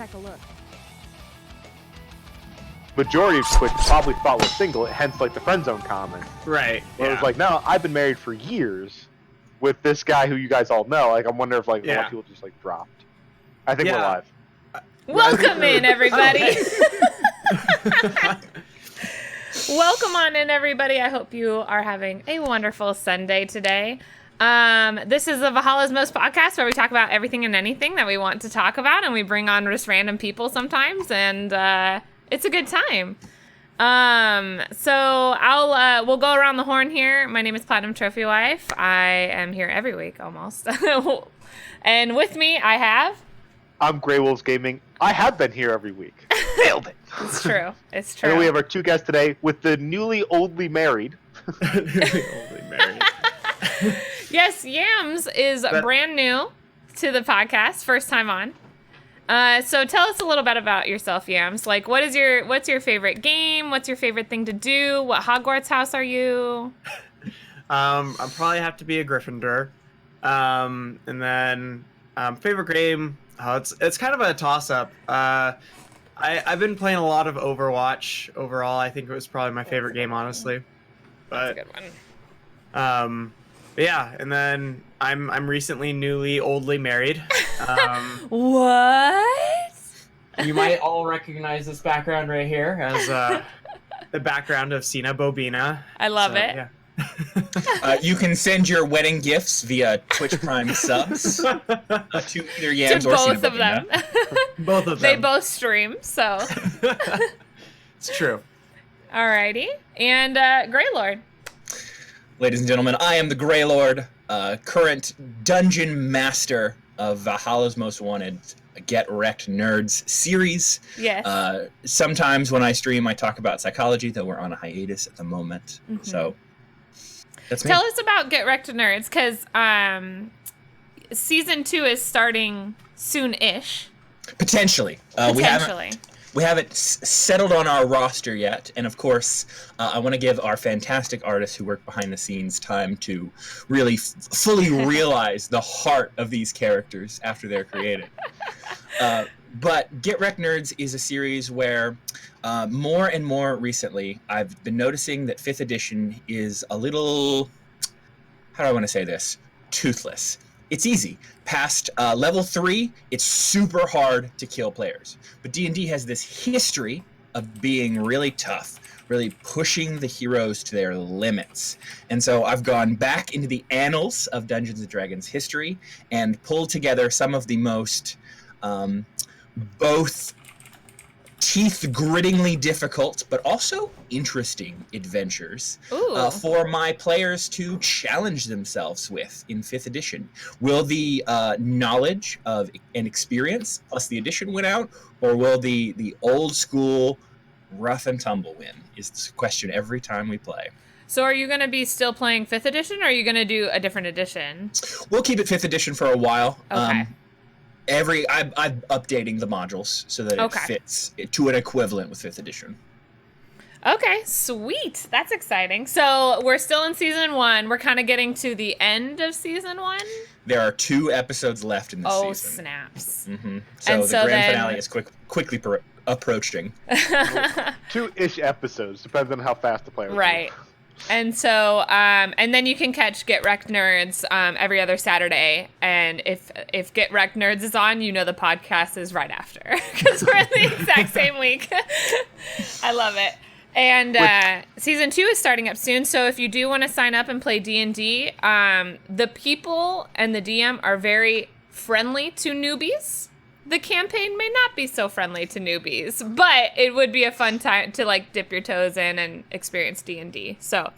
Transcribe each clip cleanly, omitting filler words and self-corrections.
take a look. Majority of Twitch probably thought was single, hence like the friend zone comment. Right. Where it was like, no, I've been married for years with this guy who you guys all know. Like, I'm wondering if like a lot of people just like dropped. I think we're live. Welcome in, everybody. Welcome on in, everybody. I hope you are having a wonderful Sunday today. This is the Valhalla's Most podcast, where we talk about everything and anything that we want to talk about, and we bring on just random people sometimes, and it's a good time. So we'll go around the horn here. My name is PlatinumTrophyWife. I am here every week almost. And with me I have... I'm Grey Wolves Gaming. I have been here every week. Nailed it. It's true. It's true. And we have our two guests today with the newly oldly married. Yes, Yams is brand new to the podcast, first time on. So tell us a little bit about yourself, Yams. Like, what's your favorite game? What's your favorite thing to do? What Hogwarts house are you? I'll probably have to be a Gryffindor. And then favorite game. Oh, it's kind of a toss-up. I've been playing a lot of Overwatch overall. I think it was probably my favorite game, honestly. But, that's a good one. Yeah, and then I'm recently newly oldly married. What? You might all recognize this background right here as the background of Sina Bobina. I love it. Yeah. You can send your wedding gifts via Twitch Prime subs to either Yams to or both Sina of them. Both of them. They both stream, so. It's true. Alrighty. And GrayLord. Ladies and gentlemen, I am the GrayLord, current dungeon master of Valhalla's Most Wanted Get Wrecked Nerds series. Yes. Sometimes when I stream, I talk about psychology, though we're on a hiatus at the moment. Mm-hmm. So, that's me. Tell us about Get Wrecked Nerds, because season 2 is starting soon-ish. Potentially. We haven't settled on our roster yet, and of course, I want to give our fantastic artists who work behind the scenes time to really fully realize the heart of these characters after they're created. But Get Wrecked Nerds is a series where more and more recently, I've been noticing that 5th edition is a little, how do I want to say this, toothless. It's easy. Past level 3, it's super hard to kill players. But D&D has this history of being really tough, really pushing the heroes to their limits. And so I've gone back into the annals of Dungeons & Dragons history and pulled together some of the most both teeth-grittingly difficult, but also interesting adventures for my players to challenge themselves with in 5th edition. Will the knowledge of and experience plus the edition win out, or will the old school rough and tumble win? Is the question every time we play. So are you going to be still playing 5th edition, or are you going to do a different edition? We'll keep it 5th edition for a while. Okay. I'm updating the modules so that it fits to an equivalent with 5th edition. Okay, sweet. That's exciting. So we're still in season 1. We're kind of getting to the end of season 1. There are 2 episodes left in this season. Oh, snaps. Mm-hmm. So the grand finale is quickly approaching. 2-ish episodes, depends on how fast the player is. Right. And so, and then you can catch Get Wrecked Nerds every other Saturday. And if Get Wrecked Nerds is on, you know the podcast is right after. Because we're in the exact same week. I love it. And season 2 is starting up soon. So if you do want to sign up and play D&D, the people and the DM are very friendly to newbies. The campaign may not be so friendly to newbies, but it would be a fun time to like dip your toes in and experience D&D. So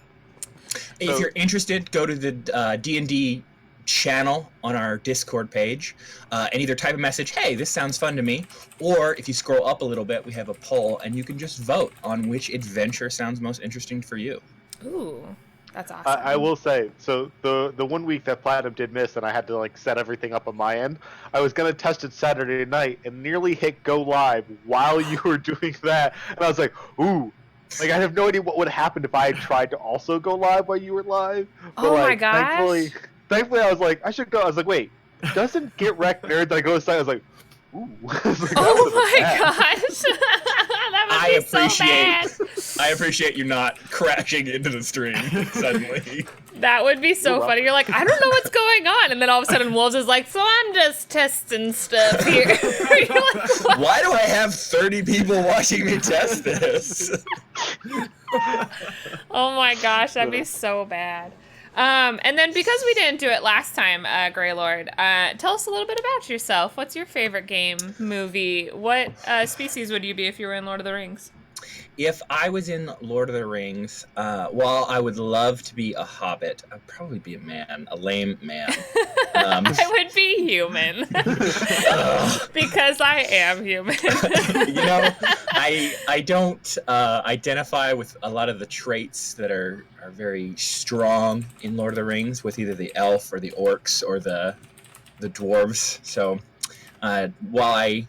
if you're interested, go to the D&D channel on our Discord page and either type a message, hey, this sounds fun to me, or if you scroll up a little bit, we have a poll and you can just vote on which adventure sounds most interesting for you. Ooh. That's awesome. I will say, so the 1 week that Platinum did miss and I had to like set everything up on my end, I was going to test it Saturday night and nearly hit go live while you were doing that. And I was like, ooh, like I have no idea what would have happened if I had tried to also go live while you were live. But, oh like, my gosh. Thankfully I was like, I should go. I was like, wait, doesn't Get Wrecked Nerds? I go aside, I was like, ooh. Like, Oh my gosh. That would be so bad. I appreciate you not crashing into the stream suddenly. That would be so funny. You're like, I don't know what's going on. And then all of a sudden Wolves is like, so I'm just testing stuff here. You're like, what? Why do I have 30 people watching me test this? Oh my gosh, that'd be so bad. And then because we didn't do it last time, GrayLord, tell us a little bit about yourself. What's your favorite game, movie? What species would you be if you were in Lord of the Rings? If I was in Lord of the Rings, while I would love to be a hobbit, I'd probably be a man, a lame man. I would be human. Because I am human. I don't identify with a lot of the traits that are very strong in Lord of the Rings with either the elf or the orcs or the dwarves. So while I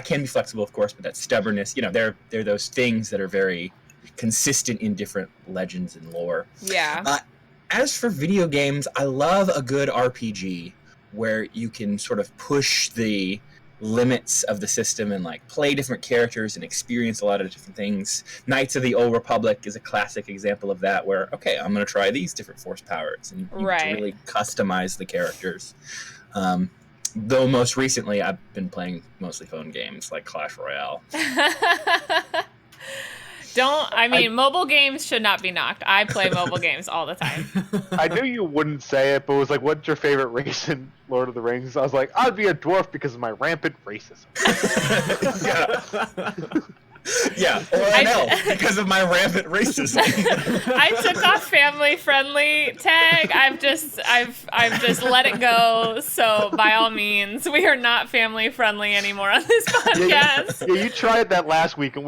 can be flexible, of course, but that stubbornness, they're those things that are very consistent in different legends and lore. Yeah. As for video games, I love a good RPG where you can sort of push the limits of the system and like play different characters and experience a lot of different things. Knights of the Old Republic is a classic example of that, where okay, I'm going to try these different force powers and you get to really customize the characters. Though most recently I've been playing mostly phone games like Clash Royale. Mobile games should not be knocked. I play mobile games all the time. I knew you wouldn't say it, but it was like, what's your favorite race in Lord of the Rings? I was like, I'd be a dwarf because of my rampant racism. Yeah, or an elf because of my rampant racism. I took off family friendly tag. I've just let it go. So by all means, we are not family friendly anymore on this podcast. Yeah, you tried that last week, and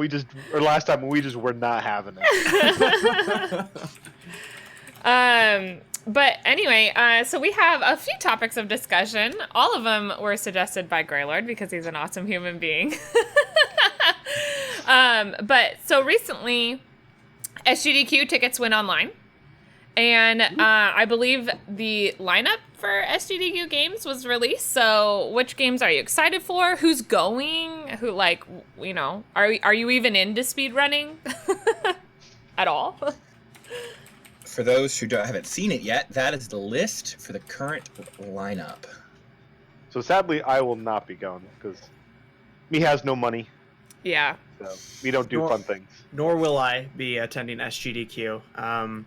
last time, and we just were not having it. But anyway, so we have a few topics of discussion. All of them were suggested by GrayLord because he's an awesome human being. But so recently, SGDQ tickets went online, and I believe the lineup for SGDQ games was released. So, which games are you excited for? Who's going? Are you even into speedrunning at all? For those who haven't seen it yet, that is the list for the current lineup. So sadly, I will not be going because me has no money. Yeah. So we don't do fun things. Nor will I be attending SGDQ. I'm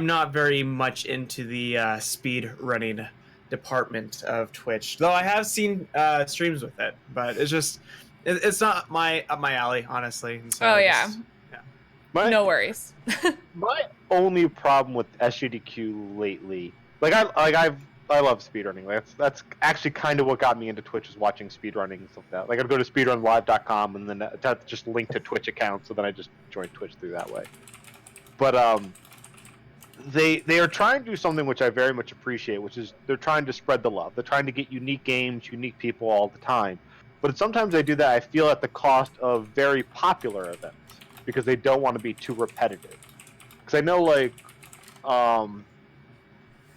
not very much into the speed running department of Twitch, though I have seen streams with it. But it's not up my alley, honestly. And so no worries. My only problem with SGDQ lately, I love speedrunning. That's actually kind of what got me into Twitch, is watching speedrunning and stuff like that. Like, I'd go to speedrunlive.com and then that just linked to Twitch account, so then I just joined Twitch through that way. But they are trying to do something which I very much appreciate, which is they're trying to spread the love. They're trying to get unique games, unique people all the time. But sometimes they do that, I feel, at the cost of very popular events, because they don't want to be too repetitive. Because I know,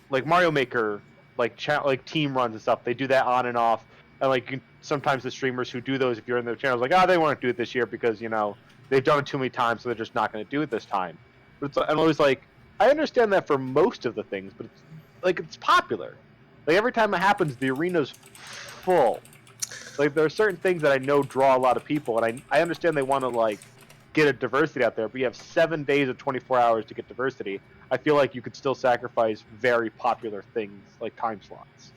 like Mario Maker, like team runs and stuff, they do that on and off, and sometimes the streamers who do those, if you're in their channels, they won't do it this year because they've done it too many times, so they're just not going to do it this time. But I'm always like, I understand that for most of the things, but it's popular. Like, every time it happens, the arena's full. Like, there are certain things that I know draw a lot of people, and I understand they want to get a diversity out there, but you have 7 days of 24 hours to get diversity. I feel like you could still sacrifice very popular things like time slots.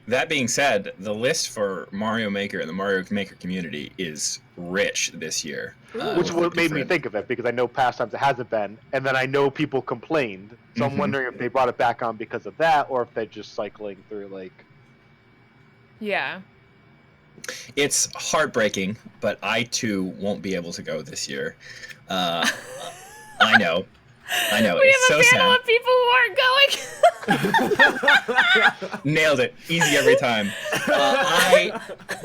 That being said, the list for Mario Maker and the Mario Maker community is rich this year. Which is what made me think of it, because I know past times it hasn't been, and then I know people complained. So I'm wondering if they brought it back on because of that, or if they're just cycling through, Yeah. It's heartbreaking, but I too won't be able to go this year. I know. We have a panel of people who aren't going. Nailed it. Easy every time.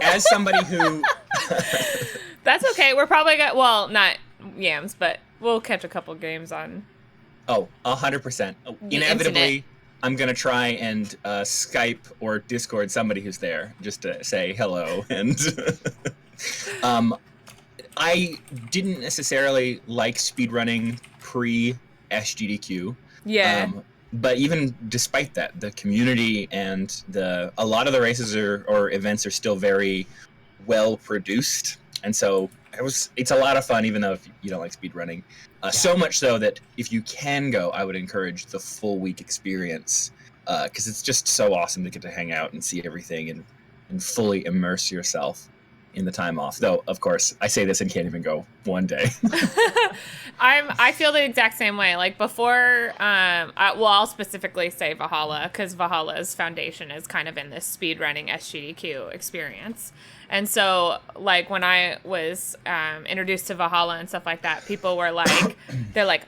As somebody who... That's okay. We're probably not Yams, but we'll catch a couple games on. Oh, 100%. Inevitably. I'm gonna try and Skype or Discord somebody who's there just to say hello. And I didn't necessarily like speedrunning pre-SGDQ. Yeah. But even despite that, the community and a lot of the races or events are still very well produced, and so it's a lot of fun, even though if you don't like speedrunning. So much so that if you can go, I would encourage the full week experience, because it's just so awesome to get to hang out and see everything and fully immerse yourself in the time off. Though, of course, I say this and can't even go one day. I feel the exact same way. Like before, I'll specifically say Valhalla, because Valhalla's foundation is kind of in this speedrunning SGDQ experience. And so, like, when I was introduced to Valhalla and stuff like that, people were like, they're like,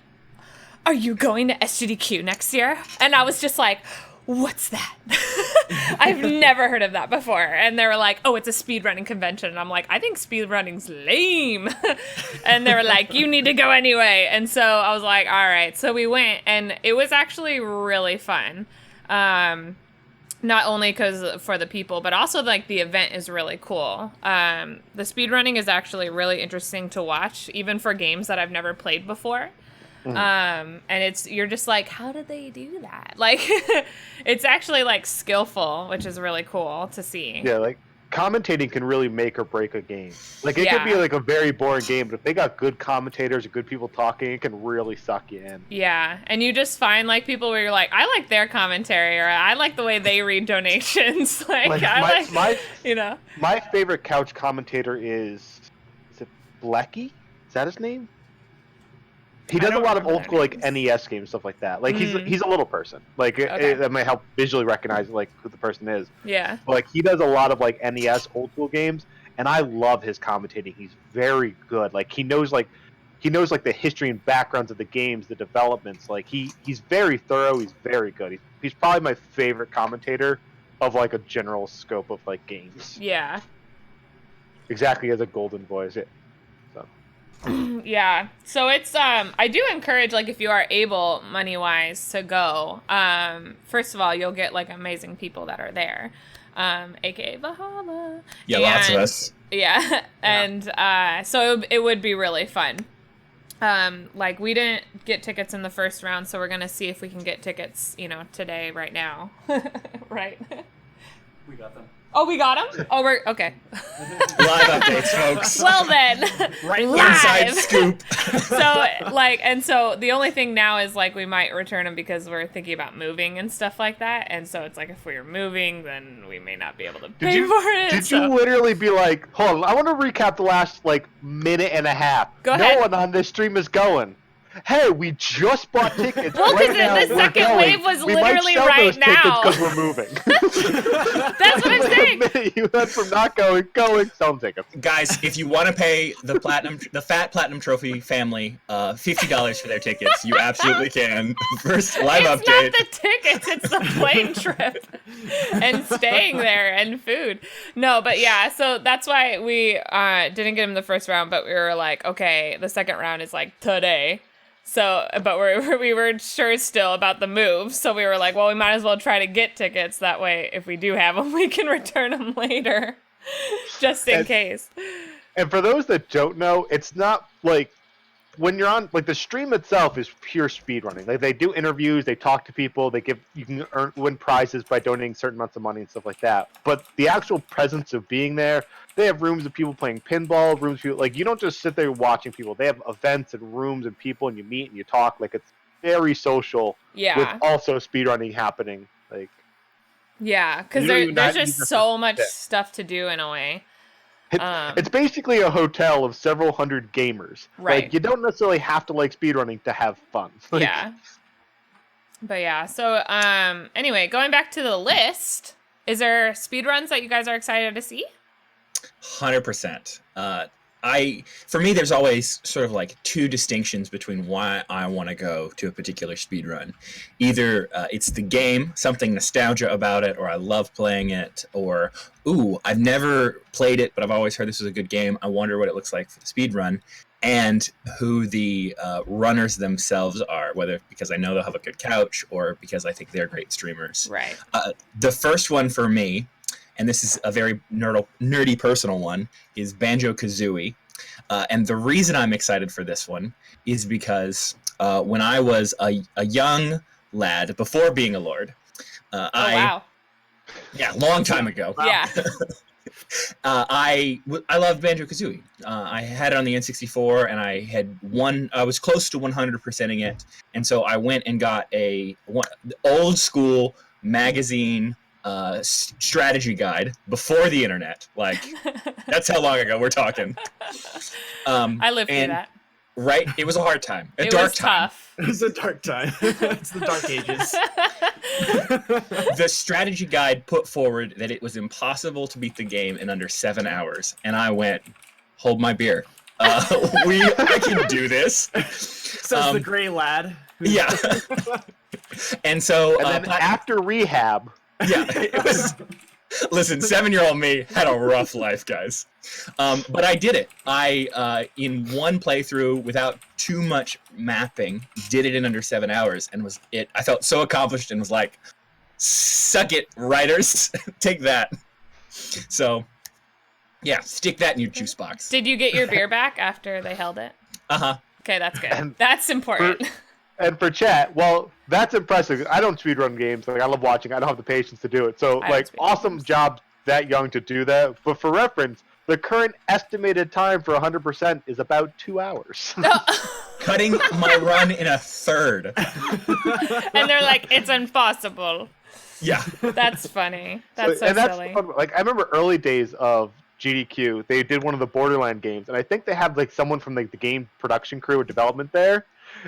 are you going to SGDQ next year? And I was just like, what's that? I've never heard of that before. And they were like, oh, it's a speedrunning convention. And I'm like, I think speedrunning's lame. And they were like, you need to go anyway. And so I was like, all right. So we went, and it was actually really fun. Not only because for the people, but also like the event is really cool. The speedrunning is actually really interesting to watch, even for games that I've never played before. And you're just like, how did they do that? Like, it's actually like skillful, which is really cool to see. Yeah, like commentating can really make or break a game. Like it could be like a very boring game, but if they got good commentators or good people talking, it can really suck you in. Yeah, and you just find like people where you're like, I like their commentary, or I like the way they read donations. like my favorite couch commentator is it Blecky? Is that his name? He does a lot of old school like NES games, stuff like that. Like he's a little person. Like that might help visually recognize like who the person is. Yeah. But, like he does a lot of like NES old school games, and I love his commentating. He's very good. Like he knows like the history and backgrounds of the games, the developments. Like he's very thorough. He's very good. He's probably my favorite commentator of like a general scope of like games. Yeah. Exactly as a golden voice. Yeah, so it's I do encourage, like, if you are able money wise to go, first of all, you'll get like amazing people that are there, aka Valhalla. Yeah, lots of us. Yeah, and so it would be really fun. Like we didn't get tickets in the first round, so we're gonna see if we can get tickets, today, right now. Right. We got them. Oh, we got them? Oh, we're okay. Live updates, folks. Well then, right, live. Inside scoop. So the only thing now is like we might return them because we're thinking about moving and stuff like that. And so it's like if we're moving, then we may not be able to pay for it. Did you literally be like, hold on, I want to recap the last like minute and a half. Go ahead. No one on this stream is going. Hey, we just bought tickets. Well, right because now, the second wave was literally right now. Because we're moving. That's what I'm saying. You went from not going, sell them tickets. Guys, if you want to pay the fat Platinum Trophy family $50 for their tickets, you absolutely can. First live update. It's not the tickets; it's the plane trip and staying there and food. No, but yeah, so that's why we didn't get him the first round, but we were like, okay, the second round is like today. So, but we were sure still about the move, so we were like, well, we might as well try to get tickets. That way, if we do have them, we can return them later, just in case. And for those that don't know, it's not like when you're on like the stream itself is pure speedrunning. Like they do interviews, they talk to people, you can win prizes by donating certain amounts of money and stuff like that. But the actual presence of being there, they have rooms of people playing pinball, rooms of people like you don't just sit there watching people. They have events and rooms and people, and you meet and you talk. Like it's very social. Yeah. With also speedrunning happening. Like. Yeah, because there's just so much stuff to do in a way. It's basically a hotel of several hundred gamers. Right. Like, you don't necessarily have to like speedrunning to have fun. Like, yeah. But yeah, so anyway, going back to the list, is there speedruns that you guys are excited to see? 100%. For me, there's always sort of like two distinctions between why I want to go to a particular speedrun. Either it's the game, something nostalgia about it, or I love playing it, or, ooh, I've never played it, but I've always heard this is a good game. I wonder what it looks like for the speedrun. and who the runners themselves are, whether because I know they'll have a good couch or because I think they're great streamers. Right. The first one for me, and this is a very nerdy personal one, is Banjo-Kazooie. And the reason I'm excited for this one is because when I was a young lad, before being a lord, Wow. Yeah, long time ago. Yeah. I loved Banjo-Kazooie. I had it on the N64, and I was close to 100%ing it, and so I went and got a old school magazine strategy guide before the internet. Like, that's how long ago we're talking. I lived through that. Right? It was a hard time. It was tough. It was a dark time. It's the dark ages. The strategy guide put forward that it was impossible to beat the game in under 7 hours, and I went, hold my beer. I can do this. Says the gray lad. Yeah. And so... And then after rehab... Yeah, it was... Listen, 7-year-old me had a rough life, guys. But I did it. I, in one playthrough, without too much mapping, did it in under 7 hours, and I felt so accomplished and was like, suck it, writers. Take that. So, yeah, stick that in your juice box. Did you get your beer back after they held it? Uh-huh. Okay, that's good. That's important. And for chat, well, that's impressive. I don't speedrun games. Like, I love watching. I don't have the patience to do it. So, like, awesome job that young to do that. But for reference, the current estimated time for 100% is about 2 hours. Cutting my run in a third. And they're like, it's impossible. Yeah. That's funny. That's so silly. Fun. Like, I remember early days of GDQ, they did one of the Borderland games, and I think they had, like, someone from, like, the game production crew or development there.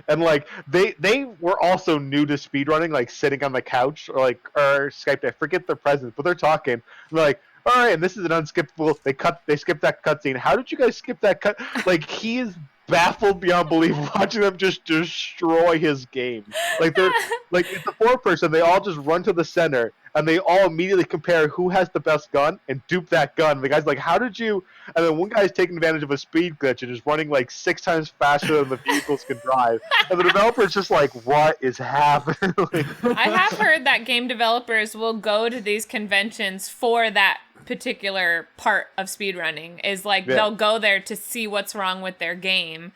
And like they were also new to speedrunning, like sitting on the couch or Skype. I forget their presence, but they're talking. And they're like, all right, and this is an unskippable. They skipped that cutscene. How did you guys skip that cut? Like, he is baffled beyond belief watching them just destroy his game. Like, they're like, it's a 4-person. They all just run to the center and they all immediately compare who has the best gun and dupe that gun. And the guy's like, how did you? And then one guy's taking advantage of a speed glitch and is running like 6 times faster than the vehicles can drive. And the developer's just like, what is happening? I have heard that game developers will go to these conventions for that particular part of speedrunning. Is like, they'll go there to see what's wrong with their game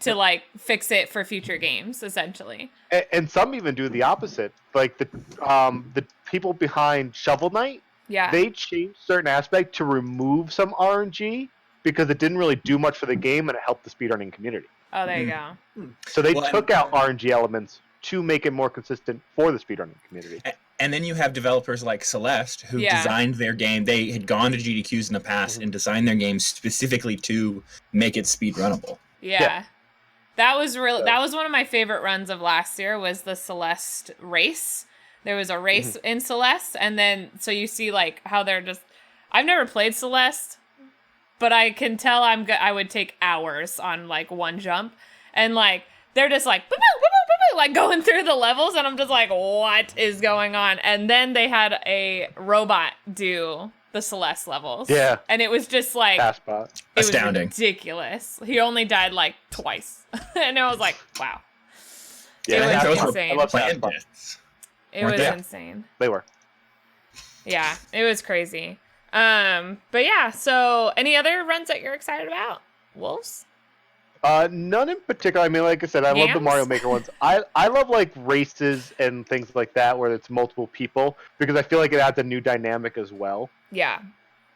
to like fix it for future games, essentially. And some even do the opposite. Like the people behind Shovel Knight, they changed certain aspects to remove some RNG because it didn't really do much for the game and it helped the speedrunning community. Oh, there you go. So they took out RNG elements to make it more consistent for the speedrunning community. And then you have developers like Celeste who designed their game. They had gone to GDQs in the past and designed their game specifically to make it speedrunnable. Yeah. That was that was one of my favorite runs of last year, was the Celeste race. There was a race in Celeste, and then so you see like how they're just, I've never played Celeste, but I can tell I would take hours on like one jump, and like they're just like like going through the levels, and I'm just like, what is going on? And then they had a robot do the Celeste levels. Yeah. And it was just like, it astounding. was ridiculous. He only died like twice. And I was like, wow. Yeah, it was insane. It was Yeah. insane. They were. Yeah, it was crazy. But yeah, so any other runs that you're excited about? Wolves? None in particular. I mean, like I said, I love the Mario Maker ones. I love like races and things like that where it's multiple people because I feel like it adds a new dynamic as well. Yeah.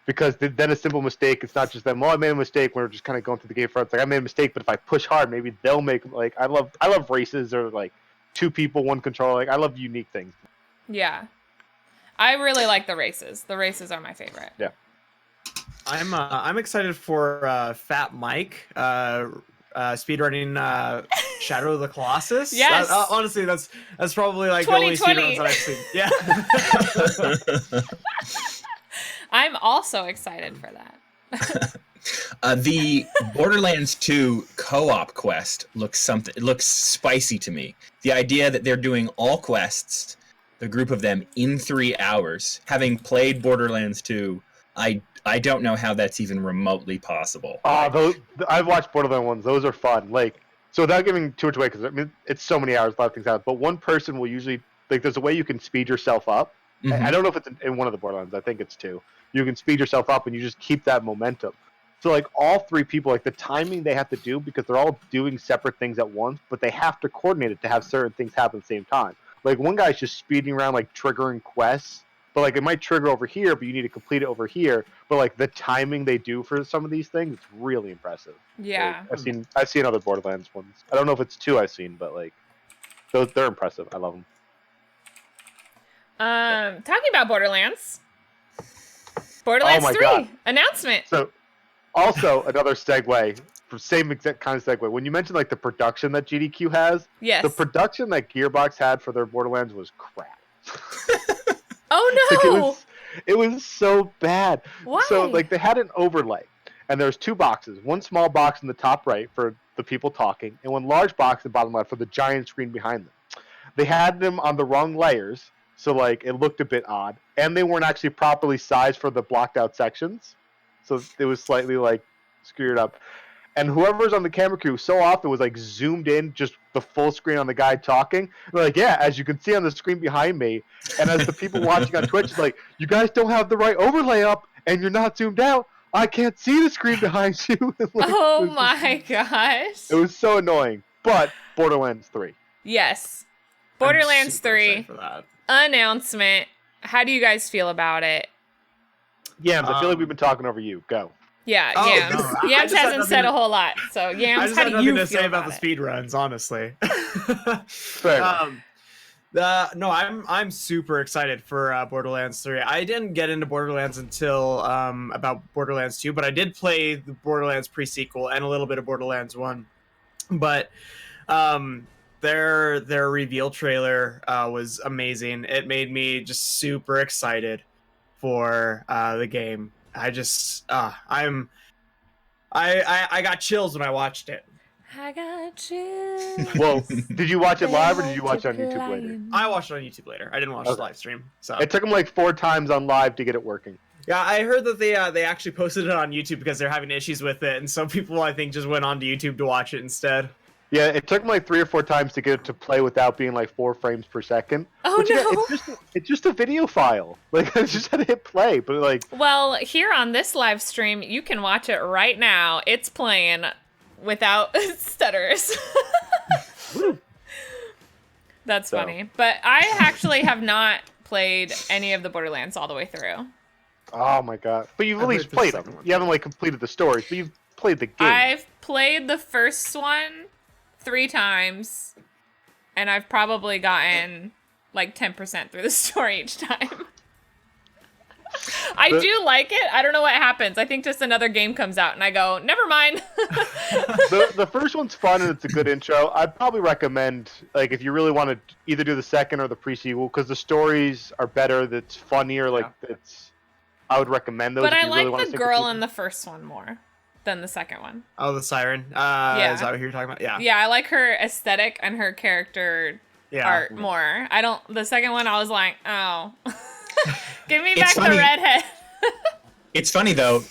Because then a simple mistake, it's not just them. Well, I made a mistake. We're just kind of going through the game front. It's like I made a mistake, but if I push hard, maybe they'll make like I love races or like 2 people, 1 controller. Like I love unique things. Yeah. I really like the races. The races are my favorite. Yeah. I'm excited for Fat Mike speedrunning Shadow of the Colossus. Yes. Honestly, that's probably like the only speedruns that I've seen. Yeah. I'm also excited for that. The Borderlands 2 co-op quest looks spicy to me. The idea that they're doing all quests, the group of them, in 3 hours, having played Borderlands 2, I don't know how that's even remotely possible. Those I've watched Borderlands ones. Those are fun. Like, so without giving too much away, because I mean it's so many hours, a lot of things happen. But one person will usually like. There's a way you can speed yourself up. I don't know if it's in one of the Borderlands. I think it's 2. You can speed yourself up, and you just keep that momentum. So like all 3 people, like the timing they have to do because they're all doing separate things at once, but they have to coordinate it to have certain things happen at the same time. Like one guy's just speeding around, like triggering quests, but like it might trigger over here, but you need to complete it over here. But like the timing they do for some of these things, it's really impressive. Yeah. Like, I've seen other Borderlands ones. I don't know if it's 2 I've seen, but like they're impressive. I love them. Talking about Borderlands 3 God. announcement. So, also another segue, same exact kind of segue. When you mentioned like the production that GDQ has, Yes. the production that Gearbox had for their Borderlands was crap. Oh no! Like, it was so bad. Why? So like they had an overlay, and there's 2 boxes. One small box in the top right for the people talking, and one large box in the bottom left for the giant screen behind them. They had them on the wrong layers. So, like, it looked a bit odd. And they weren't actually properly sized for the blocked out sections. So, it was slightly, like, screwed up. And whoever's on the camera crew so often was, like, zoomed in, just the full screen on the guy talking. They're like, yeah, as you can see on the screen behind me. And as the people watching on Twitch, it's like, you guys don't have the right overlay up, and you're not zoomed out. I can't see the screen behind you. Like, oh my gosh. It was so annoying. But Borderlands 3. Yes. Borderlands 3. For that. Announcement. How do you guys feel about it? Yams, I feel like we've been talking over you. Go. Yeah, Oh, Yams. no, I Yams just had hasn't said nothing a whole lot. So, I Yams, just how had do nothing you to feel say about about the it? speed runs, honestly. Fair enough. No, I'm super excited for Borderlands 3. I didn't get into Borderlands until about Borderlands 2, but I did play the Borderlands pre-sequel and a little bit of Borderlands 1. But their reveal trailer was amazing. It made me just super excited for the game. I got chills when I watched it. I got you. Well, did you watch it live or did you watch it on YouTube later? I watched it on YouTube later. I didn't watch the live stream. So It took them like 4 times on live to get it working. yeah, I heard that they actually posted it on YouTube because they're having issues with it, and some people I think just went on to YouTube to watch it instead. Yeah, it took them like 3 or 4 times to get it to play without being like 4 frames per second. Oh, Which, no. Yeah, it's just a video file. Like, I just had to hit play, but like... Well, here on this live stream, you can watch it right now. It's playing without stutters. That's funny. But I actually have not played any of the Borderlands all the way through. Oh my god. But you've at I least played played the them. second one. You haven't like completed the stories, but you've played the game. I've played the first one 3 times, and I've probably gotten like 10% through the story each time. I do like it. I don't know what happens. I think just another game comes out and I go, never mind. The first one's fun and it's a good intro. I'd probably recommend, like, if you really want to either do the second or the pre-sequel, because the stories are better, that's funnier, like, I would recommend those. But if I you really like wanna the stick girl with in the first one more than the second one. Oh, the siren. Yeah. Is that what you're talking about? Yeah. Yeah, I like her aesthetic and her character Yeah. art more. The second one I was like, oh. Give me It's back funny. the redhead. It's funny though,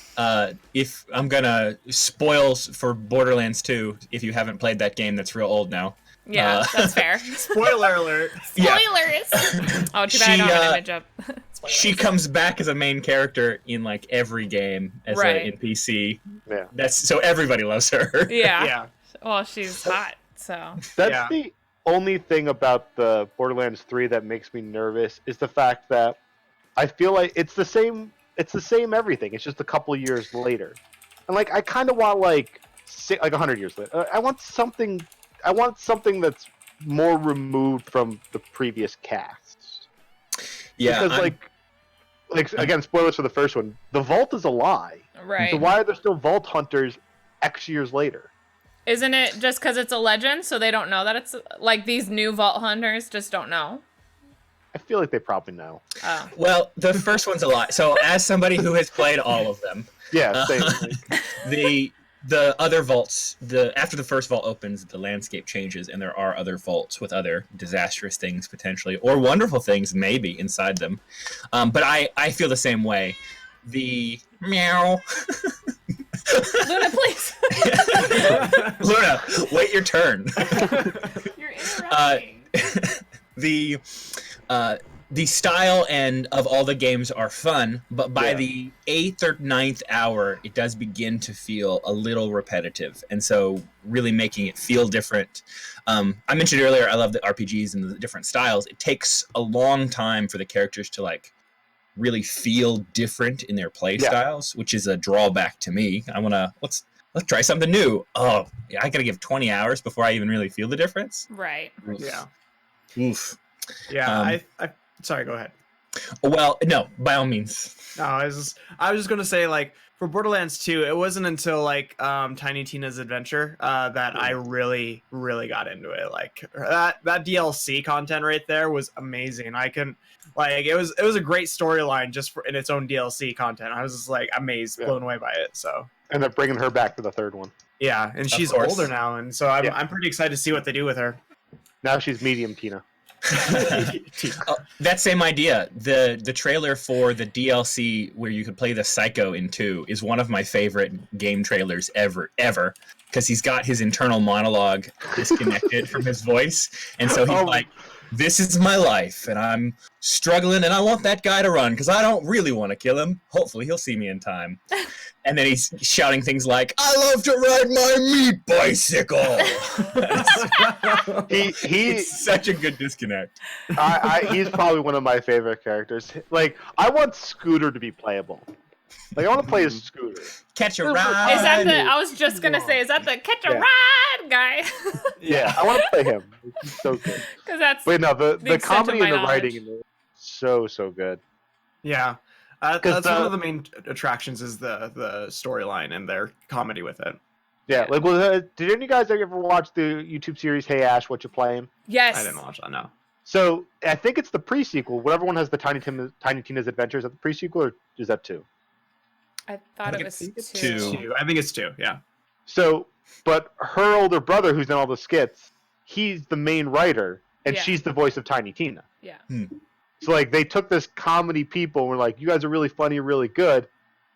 if I'm gonna spoil for Borderlands 2, if you haven't played that game that's real old now. Yeah, that's fair. Spoiler alert. Yeah. Spoilers! Oh, too bad I don't have an image up. Spoilers. She comes back as a main character in like every game as Right. an NPC. Yeah. That's so everybody loves her. Yeah. Yeah. Well, she's hot, so. That's Yeah. the only thing about the Borderlands 3 that makes me nervous is the fact that I feel like it's the same everything. It's just a couple of years later. And like I kind of want like 100 years later. I want something that's more removed from the previous casts. Yeah, Because again, spoilers for the first one. The Vault is a lie. Right. So why are there still Vault hunters X years later? Isn't it just because it's a legend, so they don't know that it's like these new Vault Hunters just don't know? I feel like they probably know. Oh. well, the first one's a lot. So as somebody who has played all of them, Yeah, same. the other vaults, after the first vault opens, the landscape changes, and there are other vaults with other disastrous things potentially, or wonderful things maybe inside them. But I feel the same way. the meow. Luna, please. Luna, wait your turn. You're interrupting. The style and of all the games are fun, but by the 8th or 9th hour, it does begin to feel a little repetitive, and so really making it feel different. I mentioned earlier, I love the RPGs and the different styles. It takes a long time for the characters to like really feel different in their play styles, which is a drawback to me. I want to let's try something new. Oh, yeah, I gotta give 20 hours before I even really feel the difference. Right. Yeah. Oof. Yeah. I sorry. Go ahead. Well, no, by all means. No, I was just gonna say, like, for Borderlands 2, it wasn't until like Tiny Tina's Adventure that I really got into it. Like that DLC content right there was amazing. I can like it was a great storyline just for in its own DLC content. I was just like amazed, blown away by it. So And they're bringing her back to the third one. yeah, and she's older now, and so I'm pretty excited to see what they do with her. Now she's medium Tina. That same idea. The trailer for the DLC where you could play the Psycho in 2 is one of my favorite game trailers ever, because he's got his internal monologue disconnected from his voice, and so he's like, "This is my life, and I'm struggling, and I want that guy to run because I don't really want to kill him. Hopefully, he'll see me in time." And then he's shouting things like, "I love to ride my meat bicycle." It's such a good disconnect. He's probably one of my favorite characters. Like, I want Scooter to be playable. Like, I want to play as Scooter. Catch a ride. Is that the? I was just gonna say, is that the catch a ride guy? Yeah, I want to play him. He's so good. Because that's. Wait, no, the extent comedy of and my the writing in it, so good. Yeah. That's one of the main attractions is the storyline and their comedy with it. Yeah, like, did any of you guys ever watch the YouTube series Hey Ash, What You Playing? Yes. I didn't watch that, no. So, I think it's the pre-sequel. Whatever one has the Tiny Tina's Adventures, is that the pre-sequel, or is that 2? I thought it was 2. 2. I think it's 2, yeah. So, but her older brother, who's in all the skits, he's the main writer, and she's the voice of Tiny Tina. Yeah. So, like, they took this comedy people and were like, you guys are really funny, really good.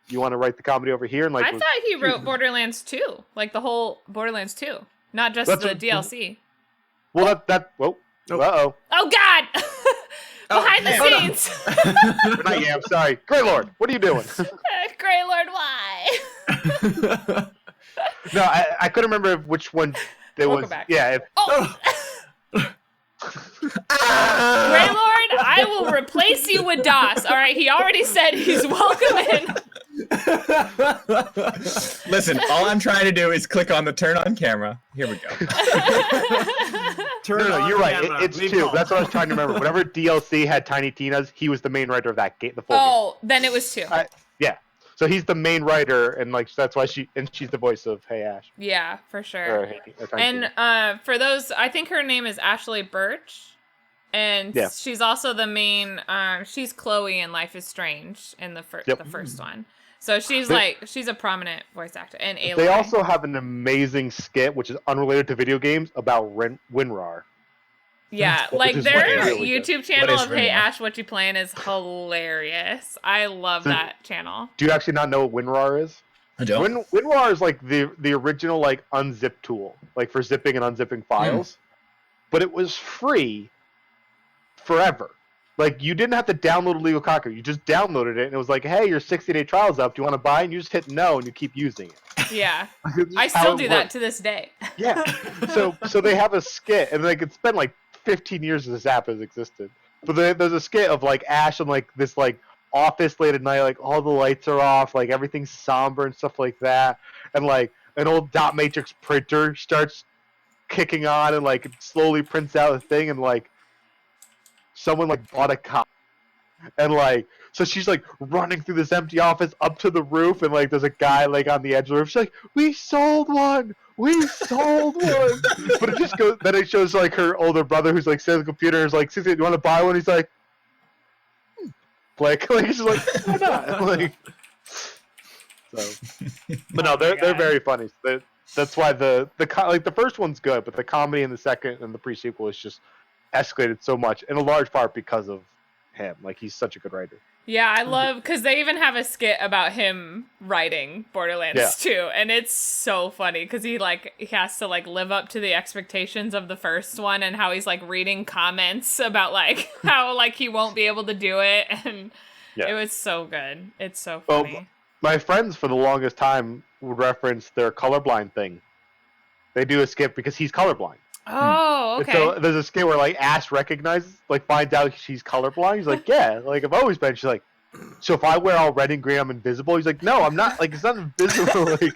You want to write the comedy over here? And like, I thought he wrote Borderlands 2, like the whole Borderlands 2, not just the DLC. Well, whoa. Uh-oh. Oh, God! Behind the scenes! Not Yam, sorry. GrayLord, what are you doing? GrayLord, why? No, I couldn't remember which one there was. Back. Yeah. GrayLord, I will replace you with DOS. All right, he already said he's welcome in. Listen, all I'm trying to do is click on the turn on camera. Here we go. No, you're right. It's 2. That's what I was trying to remember. Whatever DLC had Tiny Tina's, he was the main writer of that game. The full game. Then it was 2. Yeah. So he's the main writer, and like that's why she's the voice of Hey Ash. Yeah, for sure. And for those, I think her name is Ashley Birch, and she's also the main. She's Chloe in Life is Strange in the first one. So she's a prominent voice actor. And Aloy. They also have an amazing skit, which is unrelated to video games, about WinRAR. Yeah, like their really YouTube channel of Hey Ash, What You Playing is hilarious. I love that channel. Do you actually not know what WinRAR is? I don't. WinRAR is like the original like unzip tool, like for zipping and unzipping files. But it was free forever. Like, you didn't have to download Illegal Cocker. You just downloaded it, and it was like, hey, your 60-day trial's up. Do you want to buy? And you just hit no, and you keep using it. Yeah. I still do that to this day. Yeah. So they have a skit, and like it's been like 15 years since this app has existed. But there's a skit of like Ash and like this like office late at night, like all the lights are off, like everything's somber and stuff like that. And like an old dot matrix printer starts kicking on, and like it slowly prints out a thing, and like someone like bought a copy, and like so she's like running through this empty office up to the roof, and like there's a guy like on the edge of the roof. She's like, we sold one, but it just goes. Then it shows like her older brother who's like sitting at the computer, is like, do you want to buy one? He's like, like he's like, why not? Like, so, but no, they're very funny. That's why the first one's good, but the comedy in the second and the pre-sequel is just escalated so much, in a large part because of him. Like, he's such a good writer. Yeah, I love because they even have a skit about him writing Borderlands 2, and it's so funny because he has to like live up to the expectations of the first one, and how he's like reading comments about like how like he won't be able to do it, and it was so good. It's so funny. Well, my friends for the longest time would reference their colorblind thing. They do a skit because he's colorblind. Oh, okay. And so there's a skit where like Ash recognizes, like finds out she's colorblind. He's like, yeah, like I've always been. She's like, so if I wear all red and green, I'm invisible. He's like, no, I'm not. Like it's not invisible. Like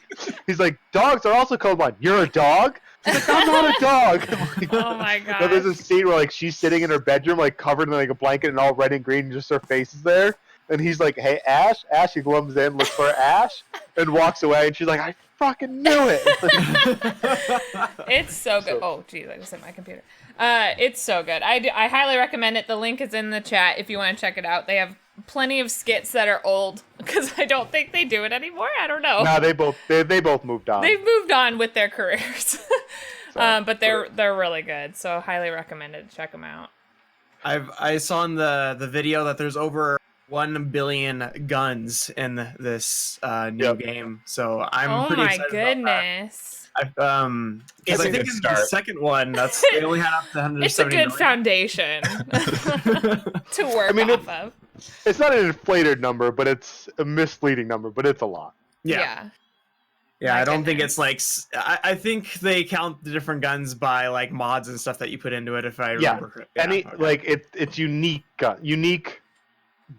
he's like, dogs are also colorblind. You're a dog. He's like, I'm not a dog. Like, oh my god. There's a scene where like she's sitting in her bedroom, like covered in like a blanket and all red and green, and just her face is there. And he's like, hey, Ash. Ash, he comes in, looks for Ash, and walks away. And she's like, I fucking knew it. It's so good. Oh, geez, I just hit my computer. It's so good. I highly recommend it. The link is in the chat if you want to check it out. They have plenty of skits that are old because I don't think they do it anymore. I don't know. No, they both moved on. They've moved on with their careers. But they're really good. So highly recommend it. Check them out. I saw in the video that there's over 1 billion guns in this new game, so I'm pretty excited about that. Oh my goodness! Because I think in the second one, they only had up to 170 It's a good million. Foundation to work off of. It's not an inflated number, but it's a misleading number, but it's a lot. Yeah. I don't think it's like I think they count the different guns by like mods and stuff that you put into it. If I remember correctly. Like it's unique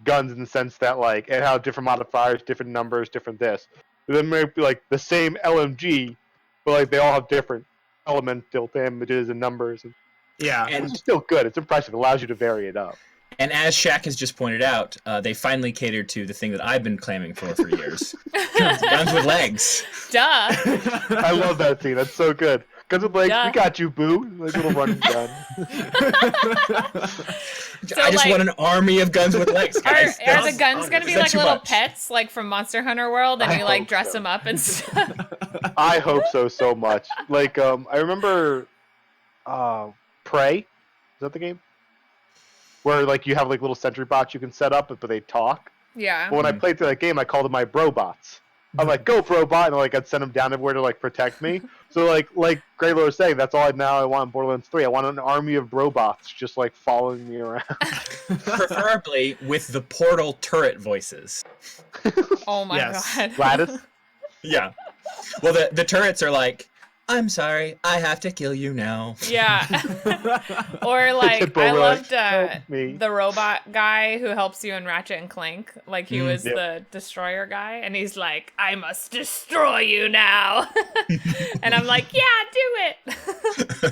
guns in the sense that like it has different modifiers, different numbers, different this. Then might be like the same LMG, but like they all have different elemental damages and numbers. And it's still good. It's impressive. It allows you to vary it up. And as Shaq has just pointed out, they finally catered to the thing that I've been claiming for years. Guns with legs. Duh. I love that scene. That's so good. Guns with legs, we got you, boo. Like a little running gun. So, I just want an army of guns with legs, guys. Are the guns going to be like little pets, like from Monster Hunter World, and you like dress them up and stuff? I hope so much. Like, I remember Prey. Is that the game? Where like you have like little sentry bots you can set up, but they talk. Yeah. But when I played through that game, I called them my brobots. I'm like, go brobot, and like I'd send them down everywhere to like protect me. So like GrayLord was saying, that's all I want in Borderlands 3. I want an army of brobots just like following me around. Preferably with the portal turret voices. Oh my god. Gladys? Yeah. Well, the turrets are like, I'm sorry, I have to kill you now. Yeah. Or like, I loved the robot guy who helps you in Ratchet and Clank. Like he was the destroyer guy, and he's like, I must destroy you now. And I'm like, yeah, do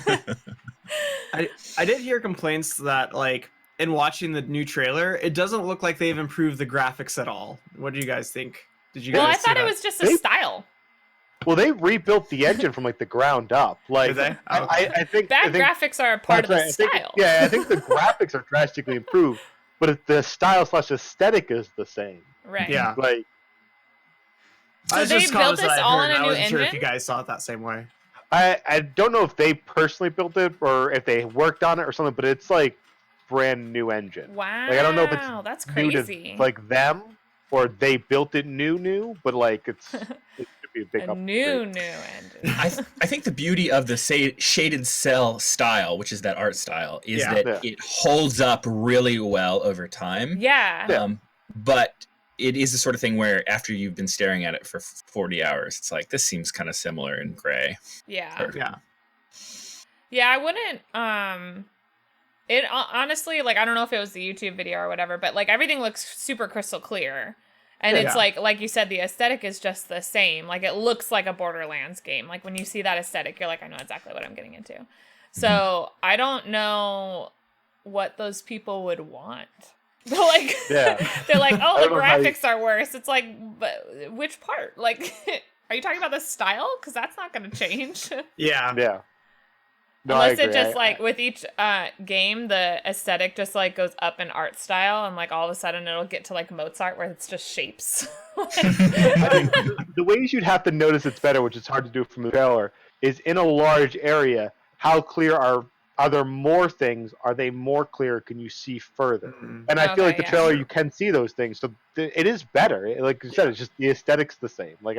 it. I did hear complaints that like in watching the new trailer, it doesn't look like they've improved the graphics at all. What do you guys think? Did you guys? Well, I thought it was just a style. Well, they rebuilt the engine from like the ground up. Like, did they? I think graphics are a part of the style. I think the graphics are drastically improved, but the style / aesthetic is the same. Right. Yeah. Like, so they built this all in a new engine? I wasn't sure if you guys saw it that same way. I don't know if they personally built it or if they worked on it or something, but it's like brand new engine. Wow. Like, I don't know if it's that's new crazy. to, like them or they built it new, but like it should be a big upgrade. New engine. I think the beauty of the shaded cell style, which is that art style, is that it holds up really well over time. Yeah. But it is the sort of thing where after you've been staring at it for 40 hours, it's like, this seems kind of similar in gray. Yeah. Yeah. I wouldn't, it honestly, like, I don't know if it was the YouTube video or whatever, but like everything looks super crystal clear. And it's like you said, the aesthetic is just the same. Like it looks like a Borderlands game. Like when you see that aesthetic, you're like, I know exactly what I'm getting into. So I don't know what those people would want. They're like, oh, the graphics are worse. It's like, but which part? Like, are you talking about the style? Because that's not going to change. Yeah. No, unless it just with each game, the aesthetic just like goes up in art style, and like all of a sudden it'll get to like Mozart where it's just shapes. I think the ways you'd have to notice it's better, which is hard to do from the trailer, is in a large area, how clear are Are there more things? Are they more clear? Can you see further? Mhm. And I feel like the Okay, yeah. trailer, you can see those things. So it is better. Like you said, it's just the aesthetic's the same. Like,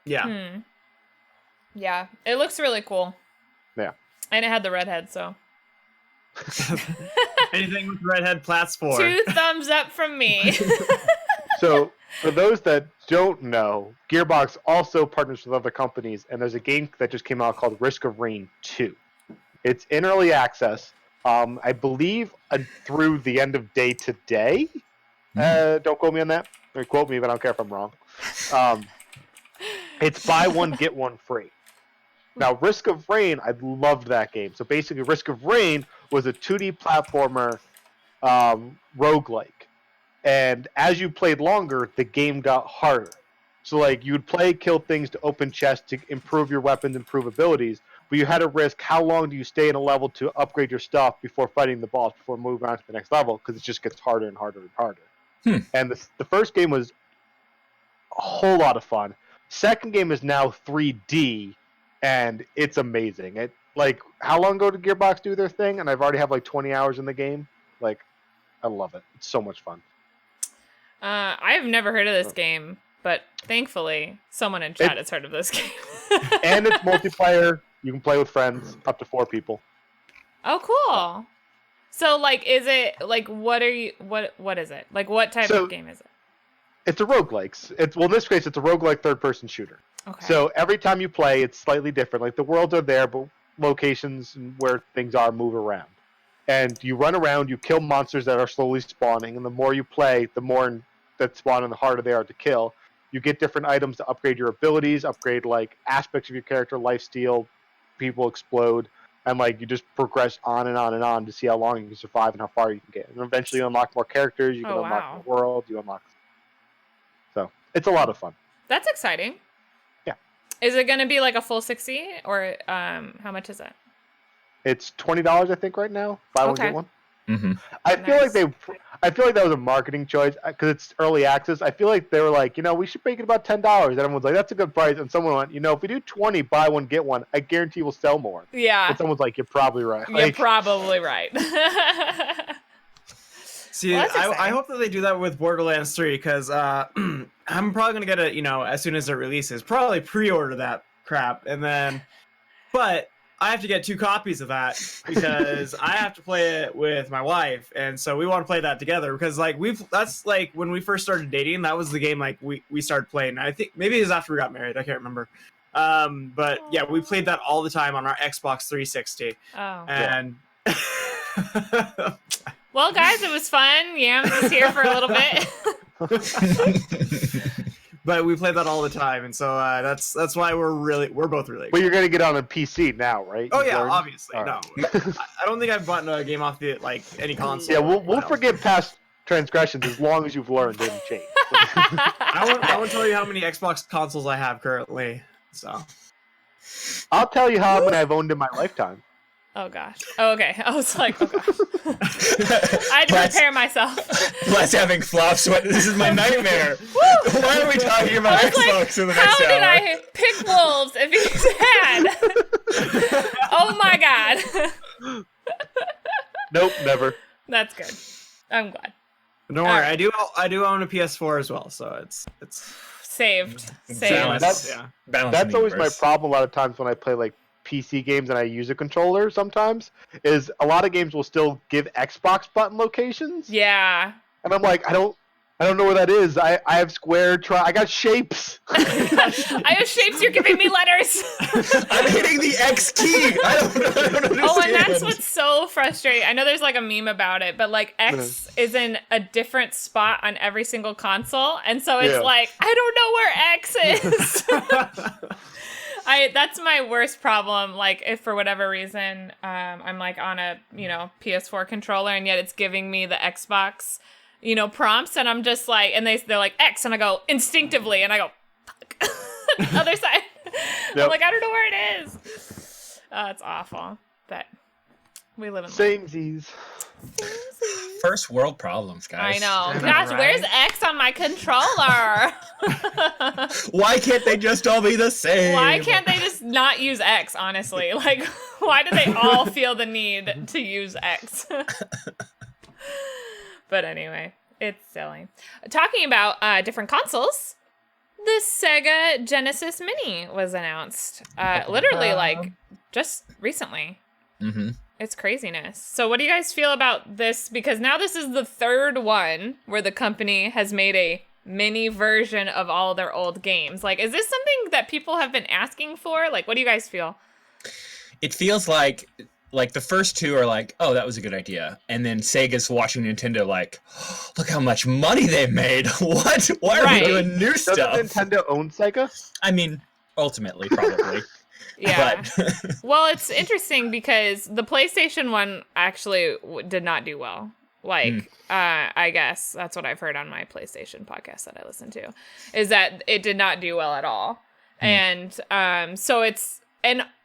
Yeah. Yeah, it looks really cool. Yeah. And it had the redhead, so. Anything with redhead Platts for. 2 thumbs up from me. So for those that don't know, Gearbox also partners with other companies, and there's a game that just came out called Risk of Rain 2. It's in early access. I believe through the end of day today. Don't quote me on that. Or quote me, but I don't care if I'm wrong. It's buy one, get one free. Now, Risk of Rain, I loved that game. So basically, Risk of Rain was a 2D platformer roguelike. And as you played longer, the game got harder. So, like, you would play, kill things to open chests to improve your weapons, improve abilities. But you had to risk how long do you stay in a level to upgrade your stuff before fighting the boss, before moving on to the next level, because it just gets harder and harder and harder. And the first game was a whole lot of fun. Second game is now 3D, and it's amazing. It like, how long ago did Gearbox do their thing? And I've already have like 20 hours in the game. Like, I love it. It's so much fun. I've never heard of this game, but thankfully someone in chat has heard of this game. And it's multiplayer. You can play with friends, up to 4 people. Oh, cool. So, like, is it, like, what is it? Like, what type of game is it? It's a roguelike. Well, in this case, it's a roguelike third-person shooter. Okay. So every time you play, it's slightly different. Like, the worlds are there, but locations and where things are move around. And you run around, you kill monsters that are slowly spawning, and the more you play, the more that spawn and the harder they are to kill. You get different items to upgrade your abilities, upgrade, like, aspects of your character, lifesteal, people explode, and, like, you just progress on and on and on to see how long you can survive and how far you can get. And eventually you unlock more characters, you can unlock more world, you unlock... So, it's a lot of fun. That's exciting. Yeah. Is it going to be, like, a full 60, or how much is it? It's $20, I think, right now. Buy one, get one. Mm-hmm. I feel like that was a marketing choice because it's early access. I feel like they were like, we should make it about $10. And everyone's like, that's a good price. And someone went, if we do 20, buy one, get one, I guarantee we'll sell more. Yeah. And someone's like, you're probably right. You're probably right. See, I hope that they do that with Borderlands 3 because I'm probably going to get it, as soon as it releases. Probably pre-order that crap. And then, but I have to get 2 copies of that because I have to play it with my wife, and so we want to play that together because that's like when we first started dating, that was the game like we started playing. I think maybe it was after we got married, I can't remember. But yeah, we played that all the time on our Xbox 360. Oh. And well, guys, it was fun. Yams was here for a little bit. But we play that all the time, and so that's why we're both really. But you're gonna get on a PC now, right? Oh yeah, obviously. All No, right. I don't think I've bought a game off the any console. Yeah, we'll forget past transgressions as long as you've learned and changed. I won't tell you how many Xbox consoles I have currently. So I'll tell you how many I've owned in my lifetime. Oh gosh. Oh, okay. I was like, oh gosh. I had to prepare myself. Plus having flops. This is my nightmare. Why are we talking about Xbox in the next How did hour? I pick wolves if he's bad? Oh my god. Nope, never. That's good. I'm glad. don't worry, I do own a PS4 as well, so it's Saved. Balance. yeah. Balance That's in the always my universe. problem a lot of times when I play like PC games and I use a controller sometimes, is a lot of games will still give Xbox button locations. Yeah. And I'm like, I don't know where that is. I have square, I got shapes. I have shapes, you're giving me letters. I'm hitting the X key. I don't understand. Oh, and that's what's so frustrating. I know there's like a meme about it, but like X is in a different spot on every single console. And so it's like, I don't know where X is. That's my worst problem. Like, if for whatever reason, I'm like on a, PS4 controller and yet it's giving me the Xbox, prompts, and I'm just like, and they're like X, and I go instinctively, and I go, fuck, the other side. Yep. I'm like, I don't know where it is. It's awful, but we live in Samesies. First world problems, guys. I know. I know, Gosh, right? where's X on my controller? Why can't they just all be the same? Why can't they just not use X, honestly? Like, why do they all feel the need to use X? But anyway, it's silly. Talking about different consoles, the Sega Genesis Mini was announced. Literally, like, just recently. Mm-hmm. It's craziness. So what do you guys feel about this? Because now this is the third one where the company has made a mini version of all their old games. Like, is this something that people have been asking for? Like, what do you guys feel? It feels like the first two are like, oh, that was a good idea. And then Sega's watching Nintendo like, oh, look how much money they've made. What? Why are Right. we doing new Doesn't stuff? Nintendo own Sega? I mean, ultimately, probably. Yeah. But Well, it's interesting because the PlayStation one actually did not do well. Like, I guess that's what I've heard on my PlayStation podcast that I listen to, is that it did not do well at all. And so it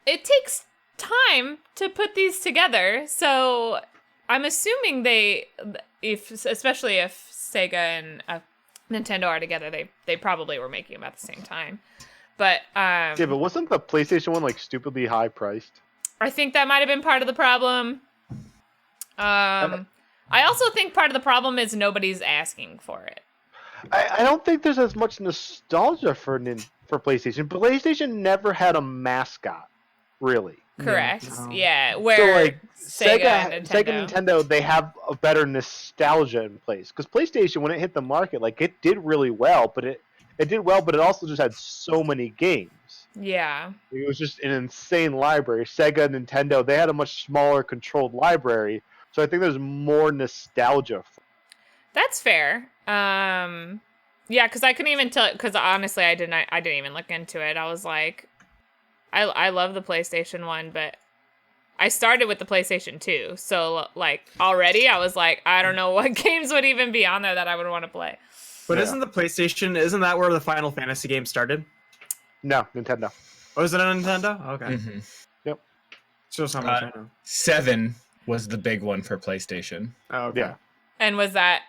takes time to put these together. So I'm assuming especially if Sega and Nintendo are together, they probably were making them at the same time. But Yeah, but wasn't the PlayStation one like stupidly high priced? I think that might have been part of the problem. I also think part of the problem is nobody's asking for it. I don't think there's as much nostalgia for PlayStation. PlayStation never had a mascot, really. Correct. No. Yeah. Where So like Sega and Nintendo, they have a better nostalgia in place. Because PlayStation, when it hit the market, like it did really well, but it also just had so many games. Yeah. It was just an insane library. Sega, Nintendo, they had a much smaller, controlled library. So I think there's more nostalgia. That's fair. Yeah, because I couldn't even tell. Because honestly, I didn't even look into it. I was like, I love the PlayStation 1, but I started with the PlayStation 2. So like already, I was like, I don't know what games would even be on there that I would want to play. But Yeah. isn't that where the Final Fantasy game started? No, Nintendo. Oh, is it on Nintendo? Okay. Mhm. Yep. Shows how much I know. 7 was the big one for PlayStation. Oh, okay. Yeah. And was that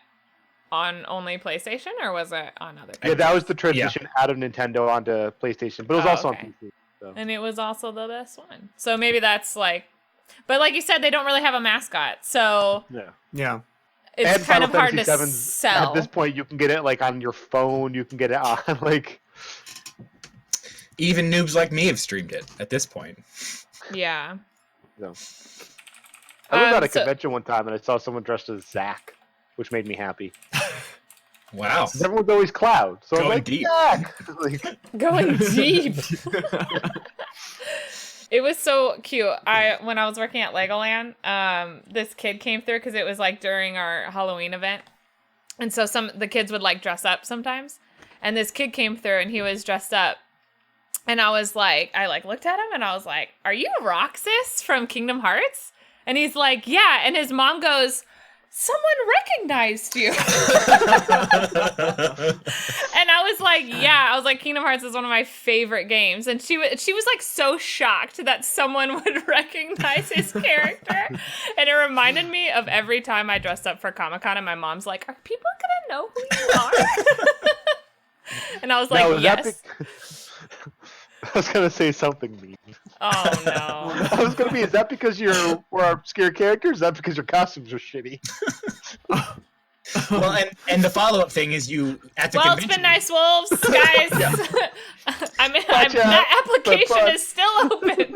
on only PlayStation or was it on other? Yeah, that was the transition out of Nintendo onto PlayStation, but it was Oh, also okay. on PC. So. And it was also the best one. So maybe that's like, but like you said, they don't really have a mascot, so Yeah. Yeah. it's And kind Final of hard to Fantasy VII's sell. At this point, you can get it like on your phone. You can get it on like. Even noobs like me have streamed it at this point. Yeah. I was at a so- convention one time and I saw someone dressed as Zack, which made me happy. Wow. Everyone's always Cloud, so I'm Going like, deep. Zack! Like, Going deep. It was so cute. When I was working at Legoland, this kid came through because it was like during our Halloween event, and so the kids would like dress up sometimes, and this kid came through and he was dressed up, and I looked at him and I was like, "Are you Roxas from Kingdom Hearts?" And he's like, "Yeah," and his mom goes, "Someone recognized you." And I was like, yeah, I was like, Kingdom Hearts is one of my favorite games. And she was like so shocked that someone would recognize his character. And it reminded me of every time I dressed up for Comic-Con and my mom's like, are people gonna know who you are? And I was like, now, yes. I was gonna say something mean. Oh no. I was gonna be, is that because you're more obscure characters? Is that because your costumes are shitty? Well, and the follow-up thing is you at the Well, it's convention. been nice, wolves, guys. That application is still open.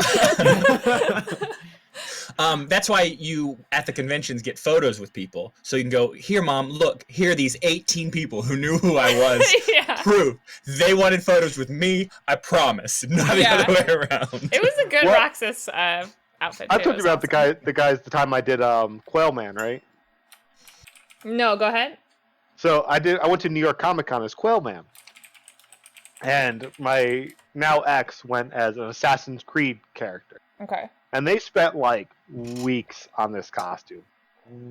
That's why you at the conventions get photos with people, so you can go, here, Mom, look, here are these 18 people who knew who I was. Yeah. Proof they wanted photos with me. I promise, not the Yeah. other way around. It was a good What? Roxas outfit. I too. told It you was about the guys the time I did Quail Man, right? awesome. No, go ahead. So I went to New York Comic Con as Quail Man. And my now ex went as an Assassin's Creed character. Okay. And they spent like weeks on this costume.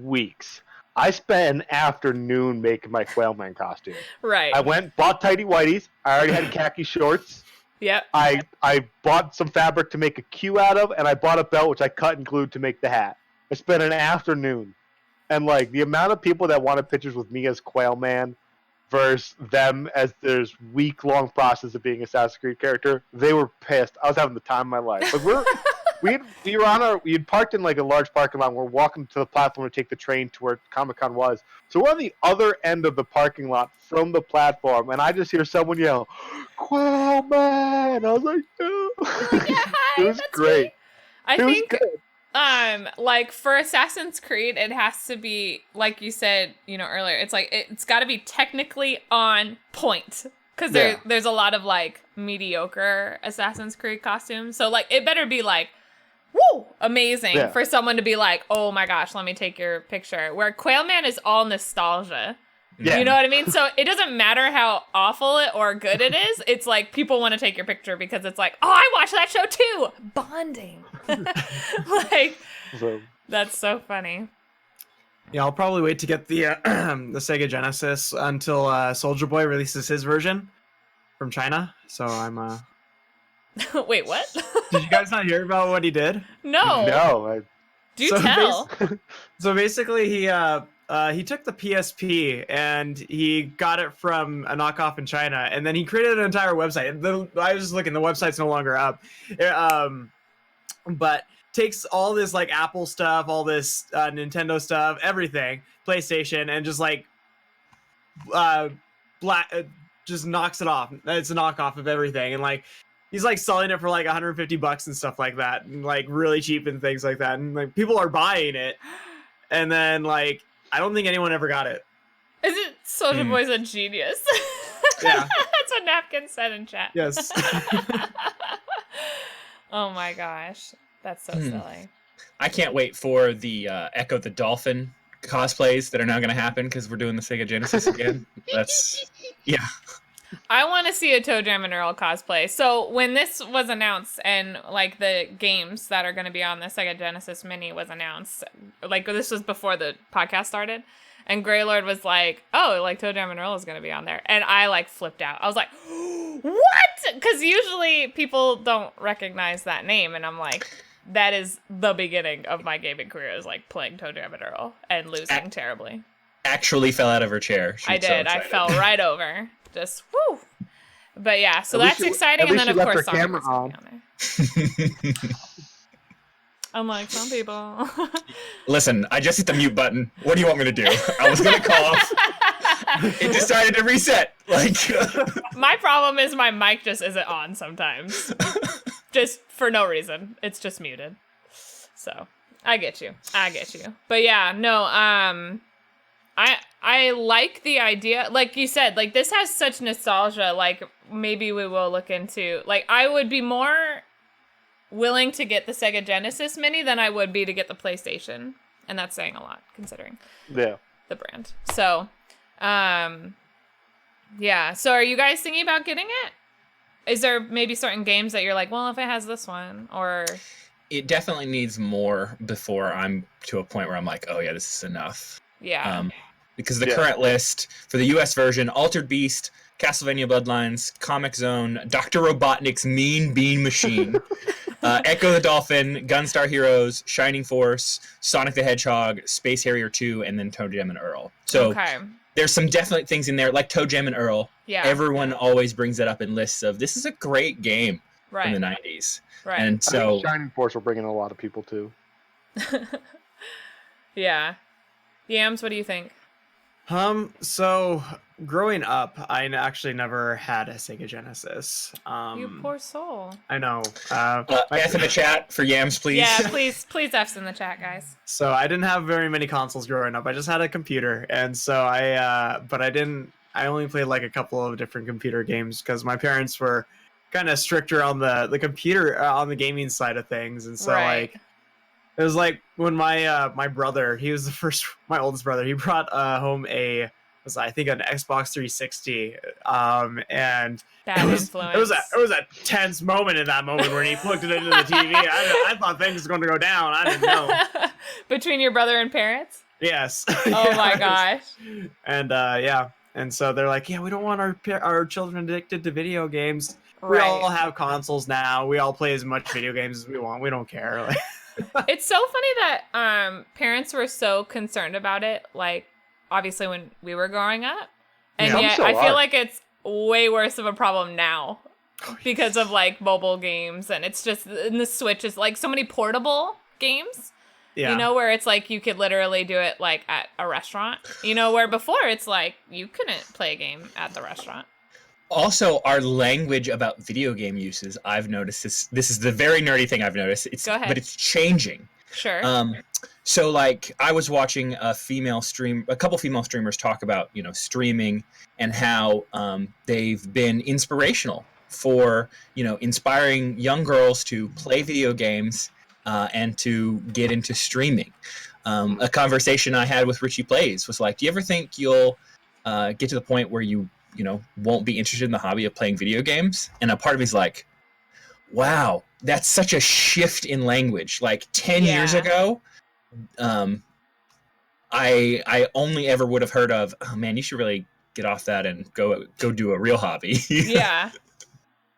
Weeks. I spent an afternoon making my Quail Man costume. Right. I went, bought tighty whities. I already had khaki shorts. Yep. I bought some fabric to make a queue out of, and I bought a belt which I cut and glued to make the hat. I spent an afternoon and like the amount of people that wanted pictures with me as Quail Man versus them as there's week-long process of being Assassin's Creed character, they were pissed. I was having the time of my life. Like we were on we'd parked in like a large parking lot. We're walking to the platform to take the train to where Comic-Con was. So we're on the other end of the parking lot from the platform, and I just hear someone yell, "Quail Man!" I was like, "No." Like, yeah, hi, It was that's great. me. I It was think good. like for Assassin's Creed, it has to be like you said, earlier. It's like it's got to be technically on point because there's a lot of like mediocre Assassin's Creed costumes. So like it better be like, woo, amazing for someone to be like, oh my gosh, let me take your picture. Where Quail Man is all nostalgia. Yeah. You know what I mean? So it doesn't matter how awful or good it is. It's like people want to take your picture because it's like, oh, I watched that show too. Bonding. Like, that's so funny. Yeah, I'll probably wait to get the the Sega Genesis until Soldier Boy releases his version from China. So I'm Wait, what? Did you guys not hear about what he did? No. No. Do tell. So basically, he took the PSP and he got it from a knockoff in China, and then he created an entire website. I was just looking; the website's no longer up. But takes all this like Apple stuff, all this Nintendo stuff, everything, PlayStation, and just like just knocks it off. It's a knockoff of everything, and like. He's like selling it for like $150 and stuff like that, and like really cheap and things like that. And like people are buying it, and then like I don't think anyone ever got it. Is it Soldier Boy's a genius? Yeah, that's what Napkin said in chat. Yes. Oh my gosh, that's so silly. I can't wait for the Echo the Dolphin cosplays that are now going to happen because we're doing the Sega Genesis again. Yeah. I want to see a Toe Jam and Earl cosplay. So when this was announced and like the games that are going to be on the Sega Genesis Mini was announced, like this was before the podcast started, and GrayLord was like, "Oh, like Toe Jam and Earl is going to be on there," and I like flipped out. I was like, "What?" Because usually people don't recognize that name, and I'm like, that is the beginning of my gaming career is like playing Toe Jam and Earl and losing terribly. Actually fell out of her chair. I did. I fell right over. Just whoo. But yeah, so that's exciting, and then of course Sonic on there. Unlike some people. Listen, I just hit the mute button. What do you want me to do? I was gonna cough. It decided to reset. Like my problem is my mic just isn't on sometimes. Just for no reason. It's just muted. So I get you. But yeah, no, I like the idea, like you said, like this has such nostalgia, like maybe we will look into, like I would be more willing to get the Sega Genesis Mini than I would be to get the PlayStation, and that's saying a lot considering the brand. So, yeah, so are you guys thinking about getting it? Is there maybe certain games that you're like, well, if it has this one, or... It definitely needs more before I'm to a point where I'm like, oh yeah, this is enough. Yeah. Because the current list for the US version, Altered Beast, Castlevania Bloodlines, Comic Zone, Dr. Robotnik's Mean Bean Machine, Echo the Dolphin, Gunstar Heroes, Shining Force, Sonic the Hedgehog, Space Harrier 2, and then Toe Jam and Earl. So there's some definite things in there, like Toe Jam and Earl. Yeah. Everyone always brings that up in lists of, this is a great game from the 90s. Right. And so I think Shining Force will bring in a lot of people too. Yeah. Yams, what do you think? So growing up, I actually never had a Sega Genesis. You poor soul. I know. F in the chat for Yams, please. Yeah, please F's in the chat, guys. So I didn't have very many consoles growing up. I just had a computer, and so I only played like a couple of different computer games because my parents were kind of stricter on the computer on the gaming side of things, and so like. It was like when my brother, he was my oldest brother, he brought home I think an Xbox 360, and it was a tense moment in that moment when he plugged it into the TV. I thought things were going to go down. I didn't know. Between your brother and parents? Yes. Oh my gosh. And and so they're like, yeah, we don't want our children addicted to video games. Right. We all have consoles now. We all play as much video games as we want. We don't care. It's so funny that parents were so concerned about it, like, obviously when we were growing up. And Some yet still I feel are. like it's way worse of a problem now because of, like, mobile games. And it's just, and the Switch is, like, so many portable games, Yeah. you know, where it's, like, you could literally do it, like, at a restaurant. You know, where before it's, like, you couldn't play a game at the restaurant. Also, our language about video game uses, I've noticed this is the very nerdy thing I've noticed. Go ahead. But it's changing. Sure. So like I was watching a couple female streamers talk about, streaming and how they've been inspirational for, inspiring young girls to play video games and to get into streaming. A conversation I had with Richie Plays was like, do you ever think you'll get to the point where you won't be interested in the hobby of playing video games? And a part of me's like, wow, that's such a shift in language. Like 10 years ago, I only ever would have heard of, oh man, you should really get off that and go do a real hobby. Yeah.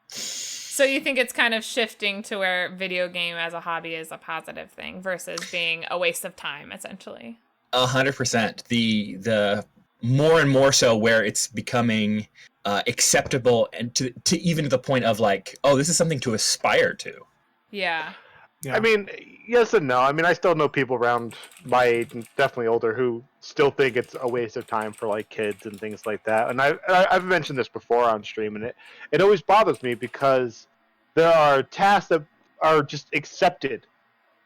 So you think it's kind of shifting to where video game as a hobby is a positive thing versus being a waste of time, essentially? 100%. The more and more so where it's becoming acceptable and to even to the point of like, oh, this is something to aspire to. Yeah. Yeah. I mean, yes and no. I mean, I still know people around my age and definitely older who still think it's a waste of time for like kids and things like that. And I've mentioned this before on stream, and it always bothers me because there are tasks that are just accepted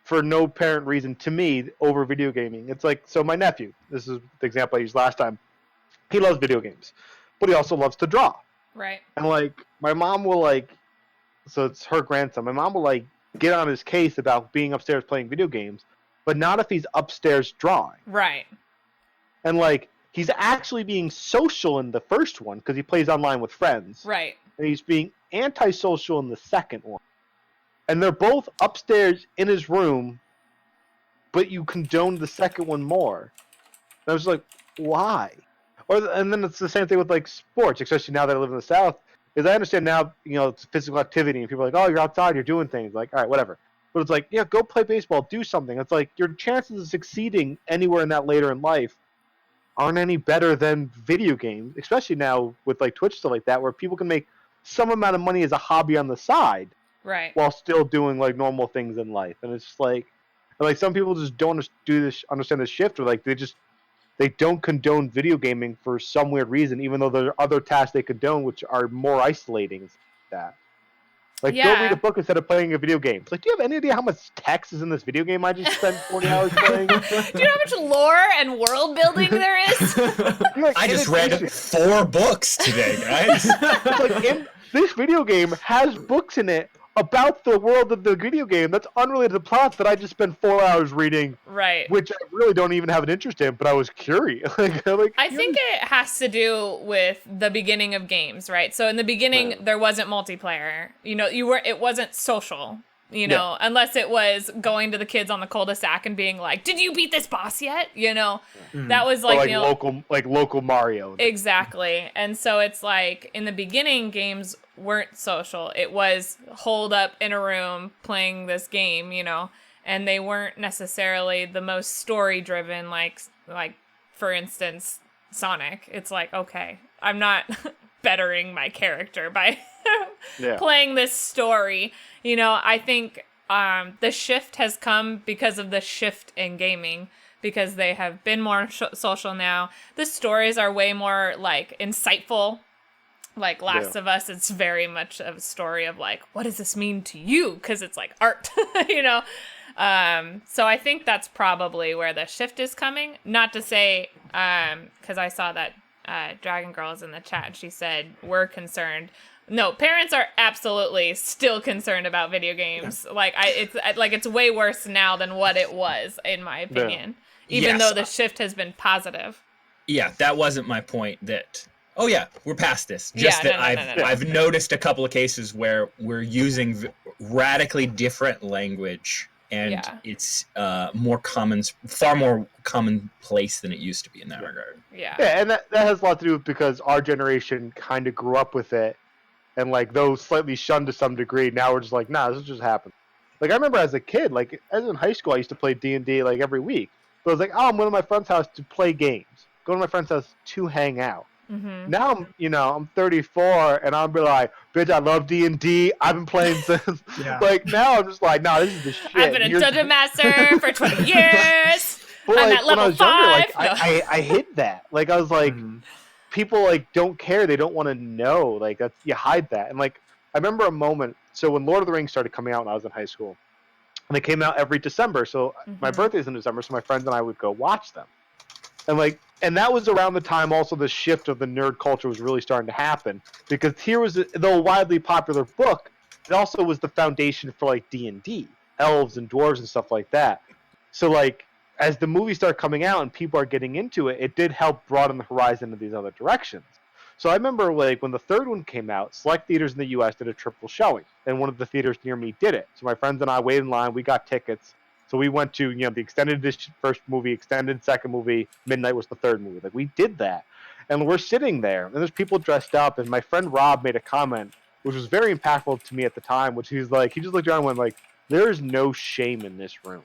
for no apparent reason to me over video gaming. It's like, so my nephew, this is the example I used last time, he loves video games, but he also loves to draw. Right. And like my mom will like, so it's her grandson, my mom will like get on his case about being upstairs playing video games, but not if he's upstairs drawing. Right. And like he's actually being social in the first one because he plays online with friends. Right. And he's being antisocial in the second one. And they're both upstairs in his room, but you condone the second one more. And I was like, why? And then it's the same thing with like sports, especially now that I live in the South. Because I understand now, it's physical activity, and people are like, oh, you're outside, you're doing things. Like, all right, whatever. But it's like, yeah, go play baseball, do something. It's like your chances of succeeding anywhere in that later in life aren't any better than video games, especially now with like Twitch stuff like that, where people can make some amount of money as a hobby on the side, Right. while still doing like normal things in life. And it's just like some people just don't understand the shift, or like they don't condone video gaming for some weird reason, even though there are other tasks they condone which are more isolating and stuff like that. Like, go read a book instead of playing a video game. It's like, do you have any idea how much text is in this video game I just spent 40 hours playing? Do you know how much lore and world building there is? Like, I just read 4 books today, guys. It's like, this video game has books in it about the world of the video game that's unrelated to plots that I just spent 4 hours reading, Right. which I really don't even have an interest in, but I was curious. I think it has to do with the beginning of games, right? So in the beginning, there wasn't multiplayer. It wasn't social, unless it was going to the kids on the cul-de-sac and being like, did you beat this boss yet? That was like, local Mario. Exactly. And so it's like in the beginning, games weren't social. It was holed up in a room playing this game, and they weren't necessarily the most story driven, like for instance, Sonic. It's like, okay, I'm not bettering my character by playing this story. I think the shift has come because of the shift in gaming, because they have been more social now. The stories are way more like insightful. Like Last of Us, it's very much a story of like, what does this mean to you? Because it's like art, So I think that's probably where the shift is coming. Not to say, because I saw that Dragon Girl is in the chat, and she said, we're concerned. No, parents are absolutely still concerned about video games. It's way worse now than what it was, in my opinion. Even though the shift has been positive. Yeah, that wasn't my point. Oh yeah, we're past this. I've noticed a couple of cases where we're using radically different language, and it's far more commonplace than it used to be in that regard. Yeah, and that has a lot to do with because our generation kind of grew up with it, and like though slightly shunned to some degree, now we're just like, nah, this just happened. Like I remember as a kid, like as in high school, I used to play D&D like every week. So I was like, oh, I'm going to my friend's house to play games. Go to my friend's house to hang out. Mm-hmm. Now I'm 34 and I'll be like, bitch, I love D&D. I've been playing since. Yeah. Like now I'm just like, nah, this is the shit. I've been a dungeon master for 20 years. But I'm like at when I level was younger, like 5. No. I hid that. Like I was like, Mhm. people like don't care. They don't want to know. Like that's you hide that. And like I remember a moment. So when Lord of the Rings started coming out when I was in high school, and they came out every December. So my Mhm. birthday's in December. So my friends and I would go watch them. And that was around the time also the shift of the nerd culture was really starting to happen, because here was the widely popular book. It also was the foundation for like D&D, elves and dwarves and stuff like that. So like as the movies start coming out and people are getting into it, it did help broaden the horizon in these other directions. So I remember like when the third one came out, select theaters in the US did a triple showing, and one of the theaters near me did it. So my friends and I waited in line, we got tickets. So we went to, the extended edition first movie, extended second movie, midnight was the third movie. Like we did that. And we're sitting there and there's people dressed up, and my friend Rob made a comment which was very impactful to me at the time, which he's like, he just looked around and went like, there's no shame in this room.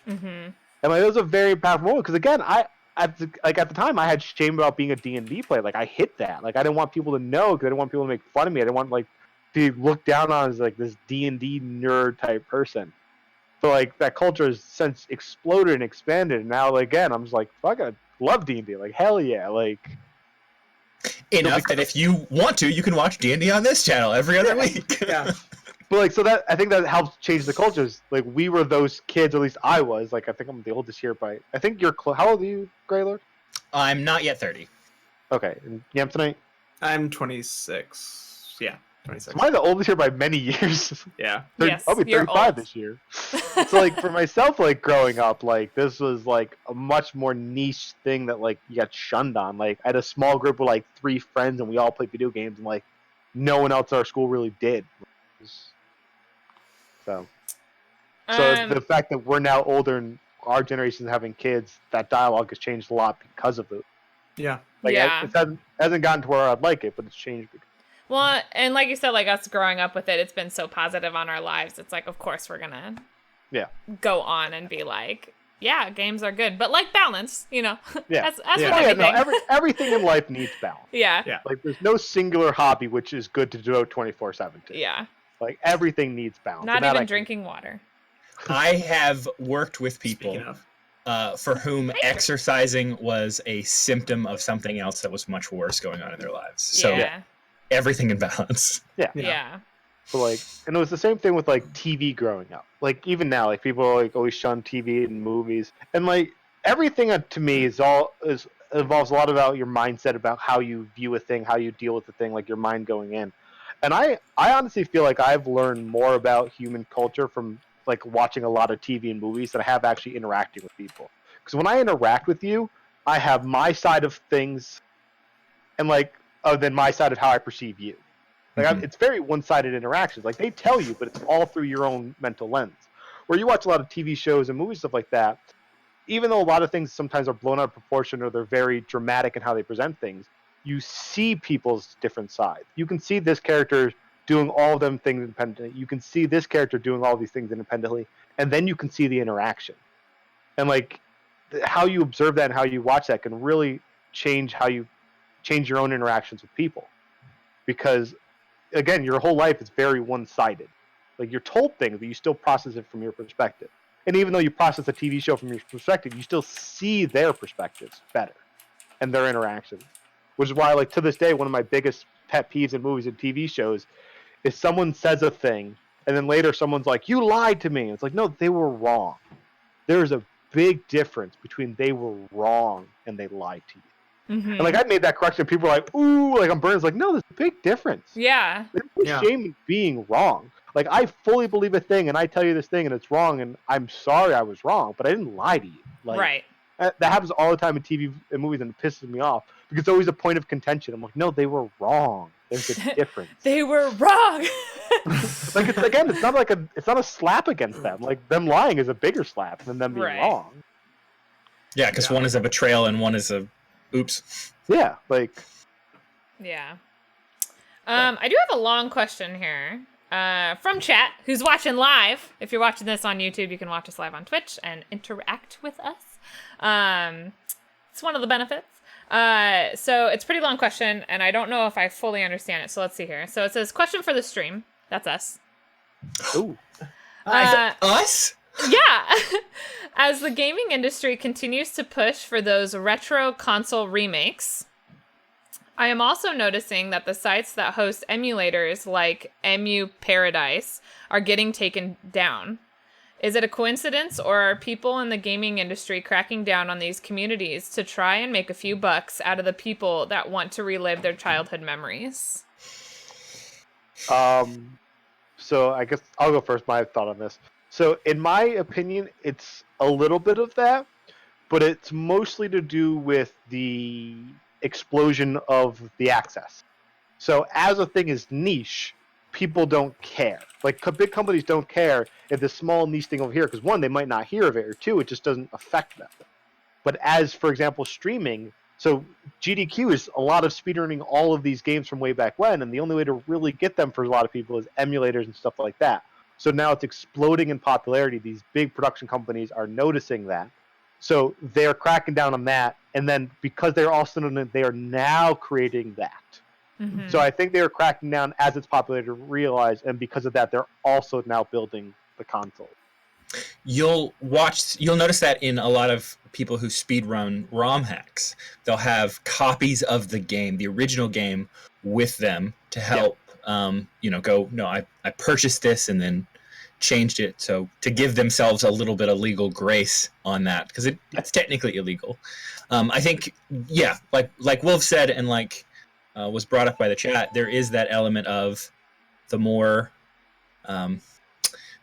Mm-hmm. And like it was a very impactful moment because again, at the time I had shame about being a D&D player. Like I hit that. Like I didn't want people to know because I didn't want people to make fun of me. I didn't want like to be looked down on as like this D&D nerd type person. So like that culture has since exploded and expanded, and now like, again I'm just like, fuck, I love D&D. Like hell yeah, like Enough that if you want to, you can watch D&D on this channel every other week. Yeah. But like, so that I think that helps change the cultures. Like we were those kids, at least I was. Like I think I'm the oldest here, but I think you're how old are you, GrayLord? I'm not yet 30. Okay, and Yamsonight? I'm 26. Yeah, 26. Am I the oldest here by many years? Yeah. Yes, I'll be you're 35 old. this year. So like for myself, like growing up, like this was like a much more niche thing that like you got shunned on. Like I had a small group of like 3 friends, and we all played video games, and like no one else at our school really did. So the fact that we're now older and our generation is having kids, that dialogue has changed a lot because of it. Yeah. Like Yeah. it hasn't gotten to where I'd like it, but it's changed. Well, and like you said, like us growing up with it, it's been so positive on our lives. It's like, of course, we're gonna go on and be like, yeah, games are good, but like balance, Yeah. as Yeah. with Oh, yeah, everything. no, everything in life needs balance. Yeah. Yeah. Like there's no singular hobby which is good to devote 24/7 to. Yeah. Like everything needs balance. Not And that even I can- drinking water. I have worked with people Speaking of. for whom exercising was a symptom of something else that was much worse going on in their lives. So Yeah. everything in balance. Yeah. Yeah. But like, and it was the same thing with like TV growing up. Like even now, like people like always shun TV and movies, and like everything to me involves a lot about your mindset, about how you view a thing, how you deal with the thing, like your mind going in. And I honestly feel like I've learned more about human culture from like watching a lot of TV and movies than I have actually interacting with people. Because when I interact with you, I have my side of things, and like then my side of how I perceive you. Like it's very one-sided interactions. Like they tell you, but it's all through your own mental lens. Where you watch a lot of TV shows and movies, stuff like that, even though a lot of things sometimes are blown out of proportion or they're very dramatic in how they present things, you see people's different sides. You can see this character doing all of them things independently. You can see this character doing all these things independently, and then you can see the interaction. And like how you observe that and how you watch that can really change how you change your own interactions with people. Because again, your whole life is very one-sided. Like you're told things, but you still process it from your perspective. And even though you process a TV show from your perspective, you still see their perspectives better and their interactions. Which is why, like to this day, one of my biggest pet peeves in movies and TV shows is someone says a thing, and then later someone's like, "You lied to me." And it's like, no, they were wrong. There's a big difference between they were wrong and they lied to you. Mm-hmm. And like I made that correction, people were like, "Ooh," like I'm burning. It's like, no, there's a big difference. Yeah. There's no Yeah. shame in being wrong. Like I fully believe a thing, and I tell you this thing, and it's wrong, and I'm sorry I was wrong, but I didn't lie to you. Like, Right. that happens all the time in TV and movies, and it pisses me off because it's always a point of contention. I'm like, no, they were wrong. There's a difference. They were wrong. Like it's not a slap against them. Like them lying is a bigger slap than them being Right. wrong. Yeah, because one is a betrayal and one is a oops. Yeah, like Yeah. I do have a long question here. from chat who's watching live. If you're watching this on YouTube, you can watch us live on Twitch and interact with us. It's one of the benefits. So it's a pretty long question, and I don't know if I fully understand it. So let's see here. So it says, question for the stream. That's us. Ooh. Us? Yeah. As the gaming industry continues to push for those retro console remakes, I am also noticing that the sites that host emulators like Emu Paradise are getting taken down. Is it a coincidence, or are people in the gaming industry cracking down on these communities to try and make a few bucks out of the people that want to relive their childhood memories? So I guess I'll go first. My thought on this. So in my opinion, it's a little bit of that, but it's mostly to do with the explosion of the access. So as a thing is niche, people don't care. Like big companies don't care if this small niche thing over here, because one, they might not hear of it, or two, it just doesn't affect them. But as, for example, streaming, so GDQ is a lot of speedrunning all of these games from way back when, and the only way to really get them for a lot of people is emulators and stuff like that. So now it's exploding in popularity. These big production companies are noticing that. So they're cracking down on that, and then because they're also they are now creating that. Mm-hmm. So I think they are cracking down as it's popular to realize, and because of that, they're also now building the console. You'll notice that in a lot of people who speedrun ROM hacks. They'll have copies of the game, the original game, with them to help, I purchased this and then changed it, so to give themselves a little bit of legal grace on that, because it's technically illegal. I think, yeah, like Wolf said, and like was brought up by the chat, there is that element of the more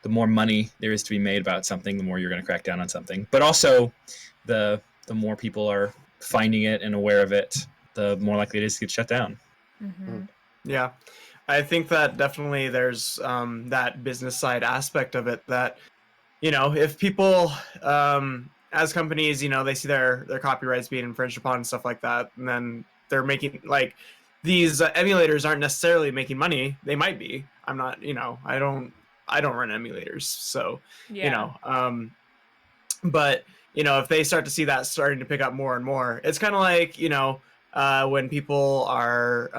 money there is to be made about something, the more you're going to crack down on something. But also, the more people are finding it and aware of it, the more likely it is to get shut down. Mm-hmm. Yeah, I think that definitely there's that business side aspect of it that, if people, as companies, they see their copyrights being infringed upon and stuff like that, and then they're making, like, these emulators aren't necessarily making money. They might be. I'm not, I don't run emulators, so, Yeah. But, if they start to see that starting to pick up more and more, it's kind of like, when people are,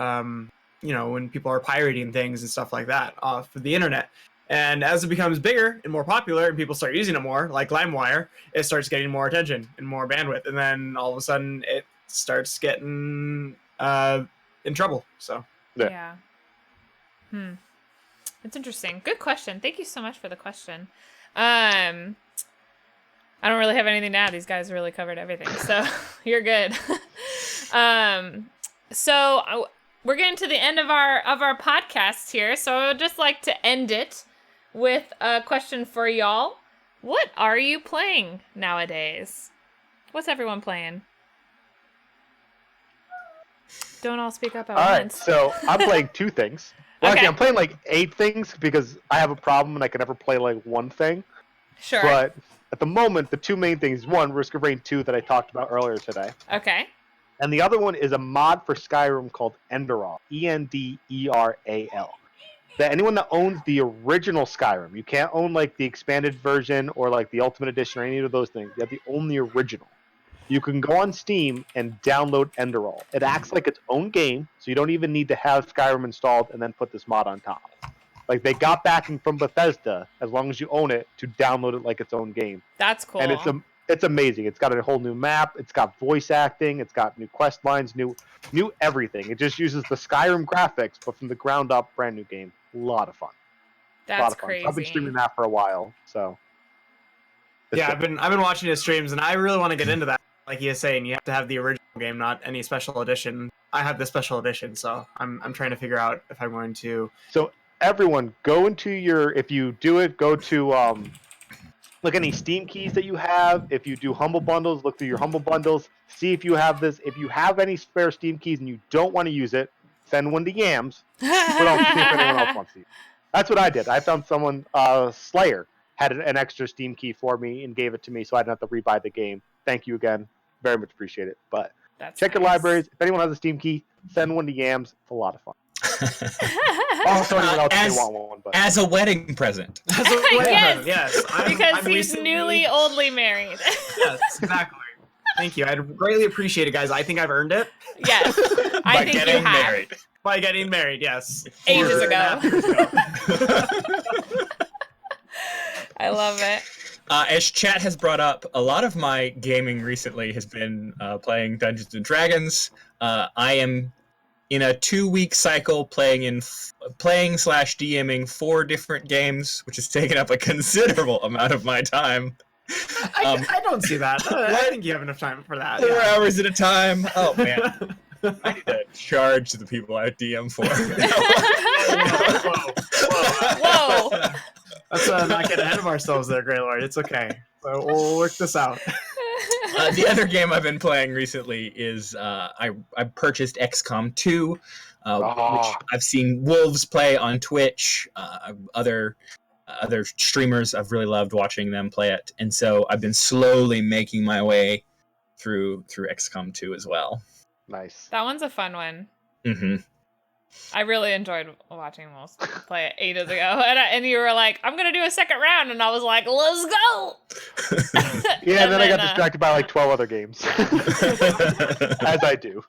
when people are pirating things and stuff like that off of the internet. And as it becomes bigger and more popular and people start using it more, like LimeWire, it starts getting more attention and more bandwidth. And then all of a sudden it starts getting in trouble. So, Yeah. It's interesting. Good question. Thank you so much for the question. I don't really have anything to add. These guys really covered everything, so you're good. So we're getting to the end of our podcast here. So I would just like to end it with a question for y'all. What are you playing nowadays? What's everyone playing? Don't all speak up at once. All right, so I'm playing two things. Well, Okay. actually, I'm playing like 8 things because I have a problem and I can never play like one thing. Sure. But at the moment, the two main things: one, Risk of Rain 2 that I talked about earlier today, Okay. and the other one is a mod for Skyrim called Enderal, Enderal. That anyone that owns the original Skyrim, you can't own like the expanded version or like the Ultimate Edition or any of those things. You have to own the original. You can go on Steam and download Enderal. It acts like its own game, so you don't even need to have Skyrim installed and then put this mod on top. Like, they got backing from Bethesda, as long as you own it, to download it like its own game. That's cool. And it's amazing. It's got a whole new map. It's got voice acting. It's got new quest lines, new everything. It just uses the Skyrim graphics, but from the ground up, brand new game. A lot of fun. That's crazy. crazy. I've been streaming that for a while, so. yeah, I've been watching his streams, and I really want to get into that. Like he is saying, you have to have the original game, not any special edition. I have the special edition, so I'm trying to figure out if I'm going to. So everyone, go into if you do it, go to look any Steam keys that you have. If you do Humble Bundles, look through your Humble Bundles. See if you have this. If you have any spare Steam keys and you don't want to use it, send one to Yams. Put on to see if anyone else wants to use it. That's what I did. I found someone, Slayer, had an extra Steam key for me and gave it to me, so I didn't have to rebuy the game. Thank you again. Very much appreciate it. But That's check your nice. libraries. If anyone has a Steam key, send one to Yams. It's a lot of fun. Also, anyone else may as- want one, but As a wedding present. As a wedding Yes, present, yes. because I'm he's recently- newly oldly married. Yes, exactly. Thank you. I'd greatly appreciate it, guys. I think I've earned it Yes, I By think you getting have. married. by getting married. Yes, Ages 4.5 ago. years ago. I love it. As chat has brought up, a lot of my gaming recently has been playing Dungeons and Dragons. I am in a 2-week cycle playing/DMing 4 different games, which has taken up a considerable amount of my time. I don't see that. I think you have enough time for that. 4 hours at a time. Oh man, I need to charge the people I DM for. Whoa. Let's not get ahead of ourselves there, GrayLord. It's okay. So we'll work this out. The other game I've been playing recently is I purchased XCOM 2, which I've seen Wolves play on Twitch. Other streamers, I've really loved watching them play it, and so I've been slowly making my way through XCOM 2 as well. nice. That one's a fun one. Mm-hmm. I really enjoyed watching Wolves play it ages ago. And you were like, I'm going to do a second round. And I was like, let's go. Yeah, and then I got then, distracted by like 12 other games, as I do.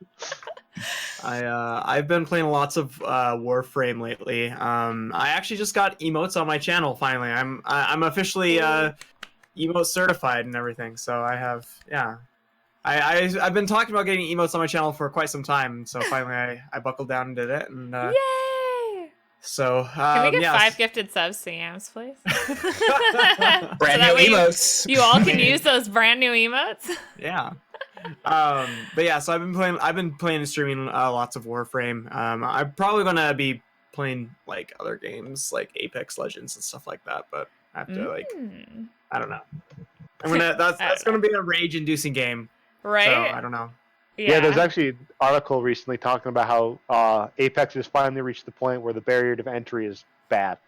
I've been playing lots of Warframe lately. I actually just got emotes on my channel finally. I'm officially emote certified and everything. So I have I've been talking about getting emotes on my channel for quite some time. So finally I buckled down and did it. And Yay! so Can we get yes. 5 gifted subs to Yams, please? Brand that new way emotes. You all can use those brand new emotes. Yeah. But yeah, so I've been playing and streaming lots of Warframe. I'm probably gonna be playing like other games like Apex Legends and stuff like that, but I have to I don't know. That's gonna be a rage-inducing game. Right? So I don't know. Yeah, there's actually an article recently talking about how Apex has finally reached the point where the barrier to entry is bad.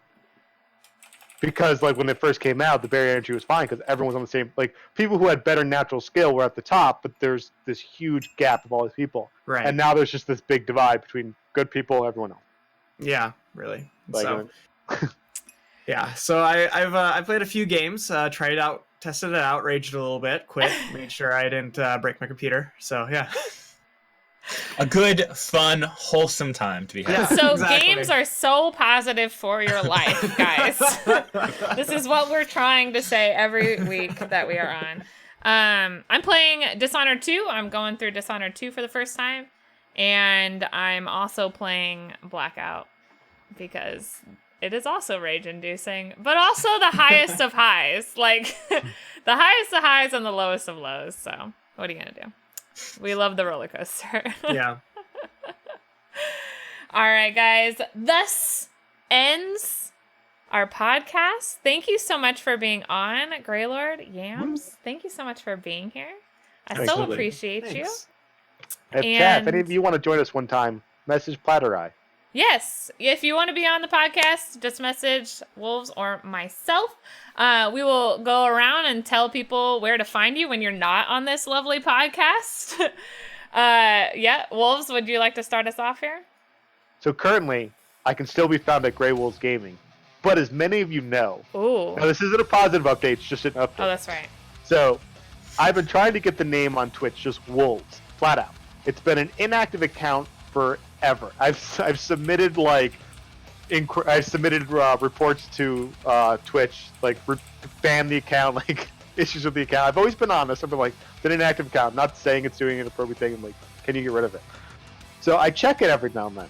Because like when it first came out, the barrier to entry was fine because everyone was on the same. Like people who had better natural skill were at the top, but there's this huge gap of all these people, Right. and now there's just this big divide between good people and everyone else. Yeah, really. Like, So yeah, so I've played a few games, tried it out, tested it out, raged a little bit, quit, made sure I didn't break my computer. So yeah. A good, fun, wholesome time to be had. Yeah. So Exactly. games are so positive for your life, guys. This is what we're trying to say every week that we are on. I'm playing Dishonored 2. I'm going through Dishonored 2 for the first time. And I'm also playing Blackout because it is also rage-inducing, but also the highest of highs. Like, the highest of highs and the lowest of lows. So, what are you going to do? We love the roller coaster. Yeah. All right, guys. Thus ends our podcast. Thank you so much for being on, GrayLord, Yams. Thank you so much for being here. I so Absolutely. appreciate you. Thanks. If chat, if any And- of you want to join us one time, message Plattereye. Yes, if you want to be on the podcast, just message Wolves or myself. We will go around and tell people where to find you when you're not on this lovely podcast. Yeah, Wolves, would you like to start us off here? So currently, I can still be found at Grey Wolves Gaming, but as many of you know, Ooh. now this isn't a positive update; it's just an update. Oh, that's right. So, I've been trying to get the name on Twitch just Wolves, flat out. It's been an inactive account forever. I've submitted reports to Twitch, like ban the account, like issues with the account. I've always been honest. I've been like, it's an inactive account, not saying it's doing an appropriate thing. I'm like, can you get rid of it? So I check it every now and then,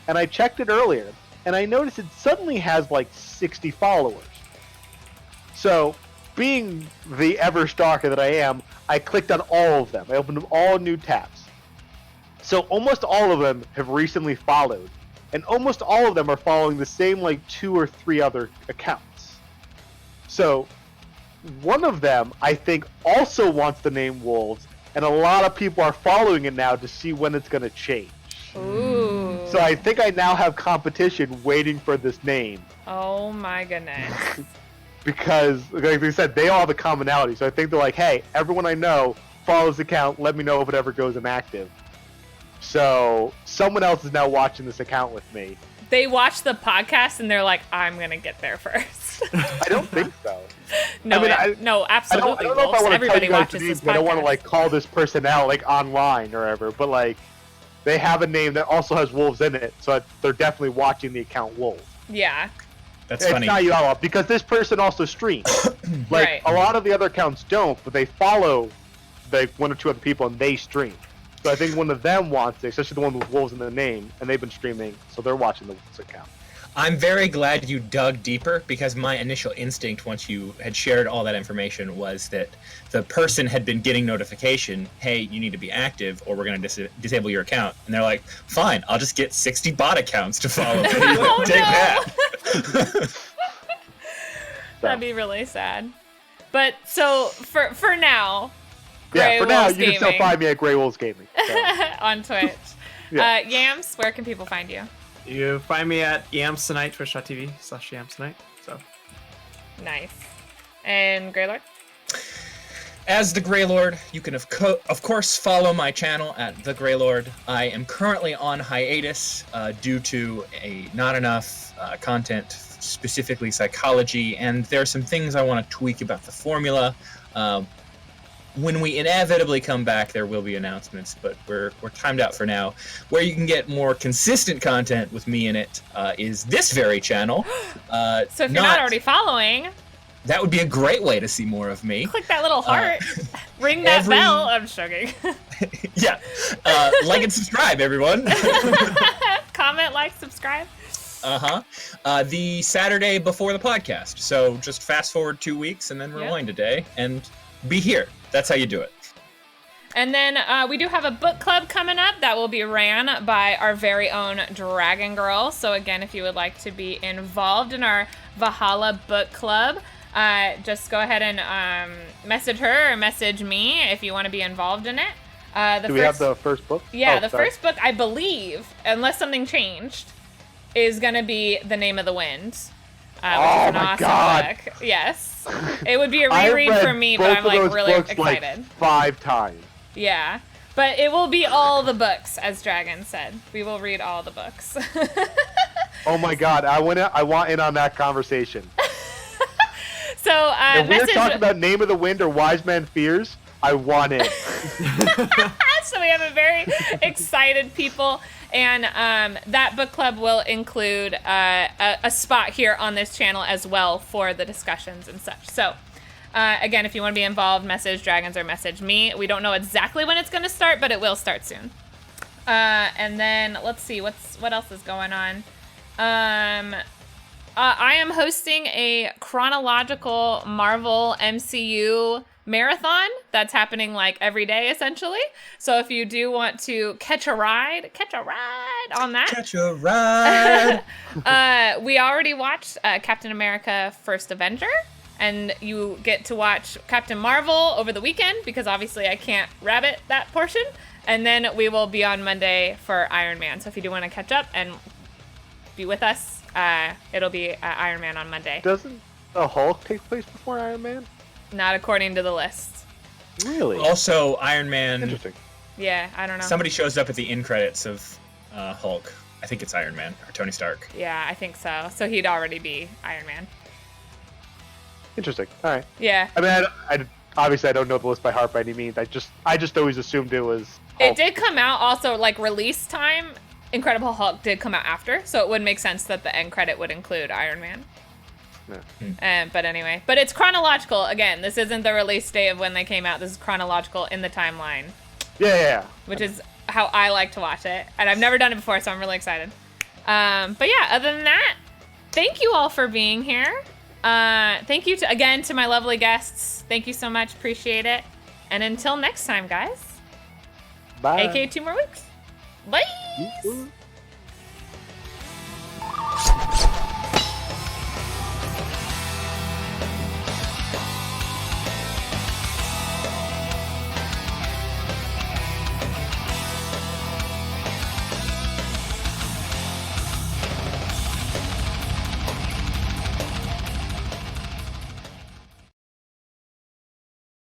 and I checked it earlier, and I noticed it suddenly has like 60 followers. So, being the ever stalker that I am, I clicked on all of them. I opened them all new tabs. So almost all of them have recently followed, and almost all of them are following the same like 2 or 3 other accounts. So one of them, I think, also wants the name Wolves, and a lot of people are following it now to see when it's going to change. Ooh. So I think I now have competition waiting for this name. Oh my goodness. Because, like they said, they all have a commonality. So I think they're like, hey, everyone I know follows the account. Let me know if it ever goes inactive. So someone else is now watching this account with me. They watch the podcast and they're like, I'm gonna get there first. I don't think so. No, I mean, no, absolutely. I don't know if I want to tell Everybody you guys watches the this names. I don't want podcast. to like call this person out like online or ever, but like they have a name that also has wolves in it, so they're definitely watching the account Wolves. Yeah. That's It's funny. not you all because this person also streams. Like Right. a lot of the other accounts don't, but they follow like one or two other people and they stream. So I think one of them wants it, especially the one with wolves in the name, and they've been streaming, so they're watching the wolves account. I'm very glad you dug deeper because my initial instinct once you had shared all that information was that the person had been getting notification, hey, you need to be active or we're going to disable your account. And they're like, fine, I'll just get 60 bot accounts to follow me. Oh, Take no. that. That'd be really sad. But so for now, Yeah, Grey for now Wolves you can still Gaming find me at Grey Wolves Gaming. So. on Twitch. Yeah. Yams, where can people find you? You find me at Yamsonight, twitch.tv/Yamsonight. So Nice. And GrayLord? As the GrayLord, you can of course follow my channel at TheGrayLord. I am currently on hiatus due to not enough content, specifically psychology, and there are some things I want to tweak about the formula. When we inevitably come back, there will be announcements, but we're timed out for now. Where you can get more consistent content with me in it is this very channel. So if you're not already following, that would be a great way to see more of me. click that little heart, ring that bell. I'm just joking. Yeah, like and subscribe, everyone. Comment, like, subscribe. The Saturday before the podcast. So just fast forward 2 weeks and then rewind a day and be here. That's how you do it. And then we do have a book club coming up that will be ran by our very own Dragon Girl. So again, if you would like to be involved in our Valhalla book club, just go ahead and message her or message me if you want to be involved in it. Do we have the first book? Yeah, Oh, the sorry. first book, I believe, unless something changed, is going to be The Name of the Wind. Which Oh is an my awesome God. book. Yes. It would be a I reread read for me, but both I'm of like those really books, excited. Like 5 times. Yeah. But it will be all the books, as Dragon said. We will read all the books. Oh my God, I want in on that conversation. So, If we're message. talking about Name of the Wind or Wise Man Fears, I want it. So we have a very excited people, and that book club will include a spot here on this channel as well for the discussions and such. So again, if you want to be involved, message Dragons or message me. We don't know exactly when it's going to start, but it will start soon. And then let's see what else is going on. I am hosting a chronological Marvel MCU marathon that's happening like every day essentially. So if you do want to catch a ride on that. Catch a ride. We already watched Captain America First Avenger, and you get to watch Captain Marvel over the weekend because obviously I can't rabbit that portion. And then we will be on Monday for Iron Man. So if you do want to catch up and be with us, it'll be Iron Man on Monday. Doesn't the Hulk take place before Iron Man? Not according to the list. Really? Also, Iron Man. Interesting. Yeah, I don't know. Somebody shows up at the end credits of Hulk. I think it's Iron Man or Tony Stark. Yeah, I think so. So he'd already be Iron Man. Interesting. All right. Yeah. I mean, I obviously I don't know the list by heart by any means. I just always assumed it was It Hulk. did come out also, like, release time. Incredible Hulk did come out after, so it would make sense that the end credit would include Iron Man. Yeah. But anyway, but it's chronological. Again, this isn't the release date of when they came out. This is chronological in the timeline, Yeah. which is how I like to watch it. And I've never done it before, so I'm really excited. But yeah, other than that, thank you all for being here. Thank you again to my lovely guests. Thank you so much. Appreciate it. And until next time, guys. Bye. AK 2 more weeks. Bye.